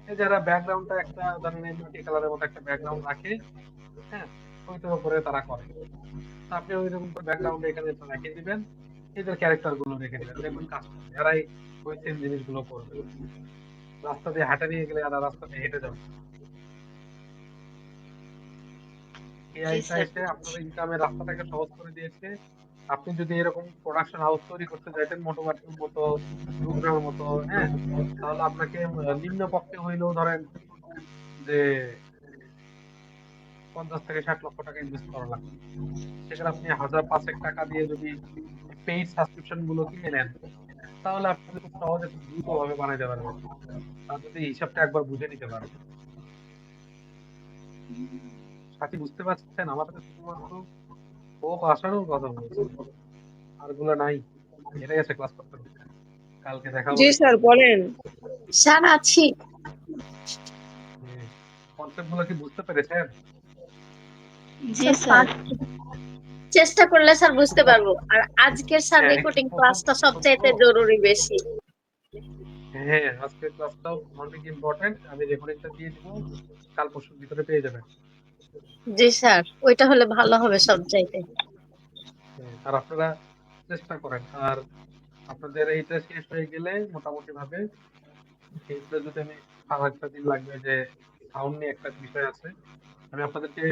এই যারা ব্যাকগ্রাউন্ডটা একটা ধরেন এই মাটি কালারের মতো একটা ব্যাকগ্রাউন্ড রাখে, হ্যাঁ, ওইটার উপরে তারা করে। তো আপনি ওইরকম করে ব্যাকগ্রাউন্ড এখানে রেখে দিবেন, এদের ক্যারেক্টার গুলো রেখে দিবেন, দেখবেন কাজ করবে, এরাই ওই সেম জিনিসগুলো করবে। রাস্তা দিয়ে হাঁটা নিয়ে গেলে এরা রাস্তা দিয়ে হেঁটে যাবে। জি এআইটা স্যার, এসে আপনার বুঝেছি। ইনকামের রাস্তাটাকে সহজ করে দিয়েছে। আপনি যদি এরকম প্রোডাকশন হাউস তৈরি করতে চাইতেন মোটোবাটির মতো, রুদ্রের মতো, হ্যাঁ, তাহলে আপনাকে নিম্ন পক্ষে হইলেও ধরেন যে 50 থেকে 60 লক্ষ টাকা ইনভেস্ট করা লাগবে। সেখানে আপনি 1000 5 টাকা দিয়ে যদি পেইড সাবস্ক্রিপশন গুলো কিনে নেন তাহলে আপনি খুব সহজে খুব দ্রুত ভাবে বানাইতে পারবেন, আর যদি হিসাবটা একবার বুঝে নিতে পারেন। সাথী বুঝতে পারছেন? আমাদের শুধুমাত্র ও আসানোর কথা বলছি, আর গুলো নাই। হেরে গেছে ক্লাস করতে করতে, কালকে দেখাবো জি দেখি। স্যার বলেন। স্যার আছি। কনসেপ্ট গুলো কি বুঝতে পেরেছেন? জি স্যার স্যার। চেষ্টা করলে স্যার একটু বুঝতে কষ্ট, পারবো। আর আজকের স্যার হ্যাঁ একটু রেকর্ডিং প্রথম ক্লাসটা প্রথম তো, সবচাইতে জরুরি বেশি। হ্যাঁ আজকের ক্লাসটাও অনেক ইম্পর্টেন্ট, আমি রেকর্ডিংটা দিয়ে দিব, কাল পরশুর ভিতরে পেয়ে যাবেন। জি স্যার, ওইটা হলে ভালো হবে সবচাইতে। আর আপনারা চেষ্টা করেন। আর আপনাদের এইটা শেষ হয়ে গেলে মোটামুটি ভাবে এইটা যদি আমি আর একটা দিন লাগবে যে সাউন্ড নিয়ে একটা বিষয় আছে, আমি আপনাদেরকে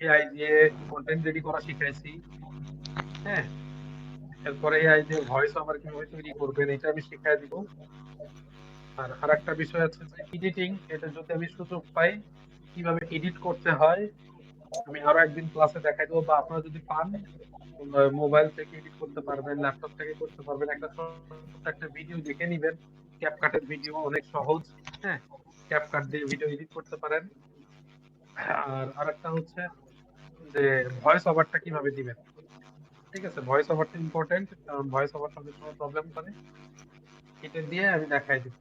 এআই দিয়ে কন্টেন্ট রেডি করা শিখাইছি, হ্যাঁ, এরপরে এআই দিয়ে ভয়েস ওভার কিভাবে তৈরি করবেন এটা আমি শিখাই দিব। আর আরেকটা বিষয় আছে যে এডিটিং, এটা যদি আমি সুযোগ পাই কিভাবে এডিট করতে হয় আমি আরো একদিন ক্লাসে দেখাই দেবো, বা আপনারা যদি পান মোবাইল থেকে এডিট করতে পারবেন, ল্যাপটপ থেকে করতে পারবেন, একটা ছোট্ট একটা ভিডিও দেখে নিবেন, ক্যাপকাটের ভিডিও অনেক সহজ, হ্যাঁ, ক্যাপকাট দিয়ে ভিডিও এডিট করতে পারেন। আর আরেকটা হচ্ছে যে ভয়েস ওভারটা কিভাবে দিবেন, ঠিক আছে, ভয়েস ওভারটা ইম্পর্টেন্ট, কারণ ভয়েস ওভারটা অনেক সময় প্রবলেম করে, এটা দিয়ে আমি দেখাই দিব।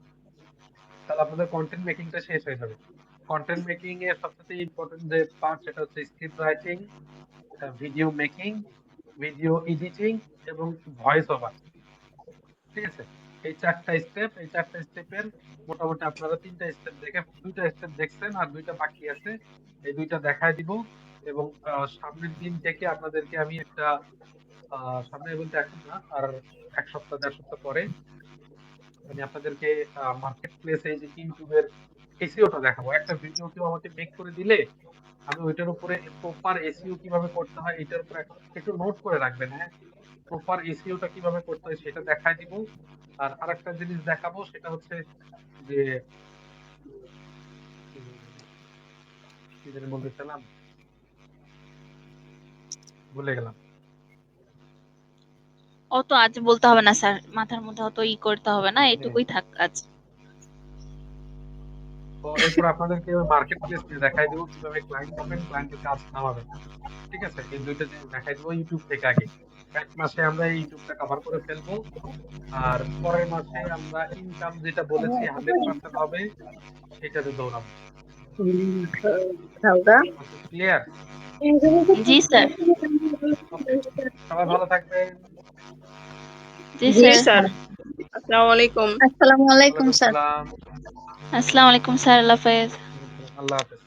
তাহলে আপনাদের কন্টেন্ট মেকিংটা শেষ হয়ে যাবে। কন্টেন্ট মেকিং এর সবচেয়ে ইম্পর্টেন্ট যে পার্ট সেটা হচ্ছে script writing, video making, video editing এবং ভয়েস ওভার। ঠিক আছে, এই চারটা স্টেপের মোটামুটি আপনারা 3টা স্টেপ দেখে 2টা স্টেপ দেখছেন আর 2টা বাকি আছে, এই 2টা দেখায় দিব। এবং সামনের দিন থেকে আপনাদেরকে আমি একটা সামনে বলতে এখন না, আর 1 সপ্তাহ 1.5 সপ্তাহ পরে আমি আপনাদেরকে মার্কেট প্লেসে এই যে ইউটিউবের এসইওটা দেখাবো। একটা ভিডিও কেউ আমাকে মেক করে দিলে আমি ওইটার উপরে প্রপার এসইও কিভাবে করতে হয় এটার উপরে একটু নোট করে রাখবেন। হ্যাঁ, প্রপার এসইওটা কিভাবে করতে হয় সেটা দেখায় দিব। আর আরেকটা জিনিস দেখাবো, সেটা হচ্ছে যে কি জানি বলতেছিলাম, ভুলে গেলাম। অত আজ বলতে হবে না স্যার, মাথার মধ্যে অত করতে হবে না, এটুকুই থাক আজ। তো এরপর আপনাদেরকে মার্কেট প্লেস নিয়ে দেখাই দিব কিভাবে ক্লায়েন্ট পাবেন, ক্লায়েন্টের কাজ নামাবেন। ঠিক আছে, এই 2টা জিনিস দেখাই দিব ইউটিউব থেকে আগে। 1 মাসে আমরা এই ইউটিউবটা কভার করে ফেলবো, আর পরের মাসে আমরা ইনকাম যেটা বলেছি 100% হবে সেটাতে দৌড়াবো। ক্লিয়ার? জি স্যার। ওকে, সবাই ভালো থাকবেন। জি জি স্যার। স্যার, আসসালামু আলাইকুম। আসসালামু আলাইকুম ওয়ালাইকুম স্যার। সালাম। আসসালামু আলাইকুম স্যার, আল্লাহ হাফেজ। আল্লাহ হাফেজ।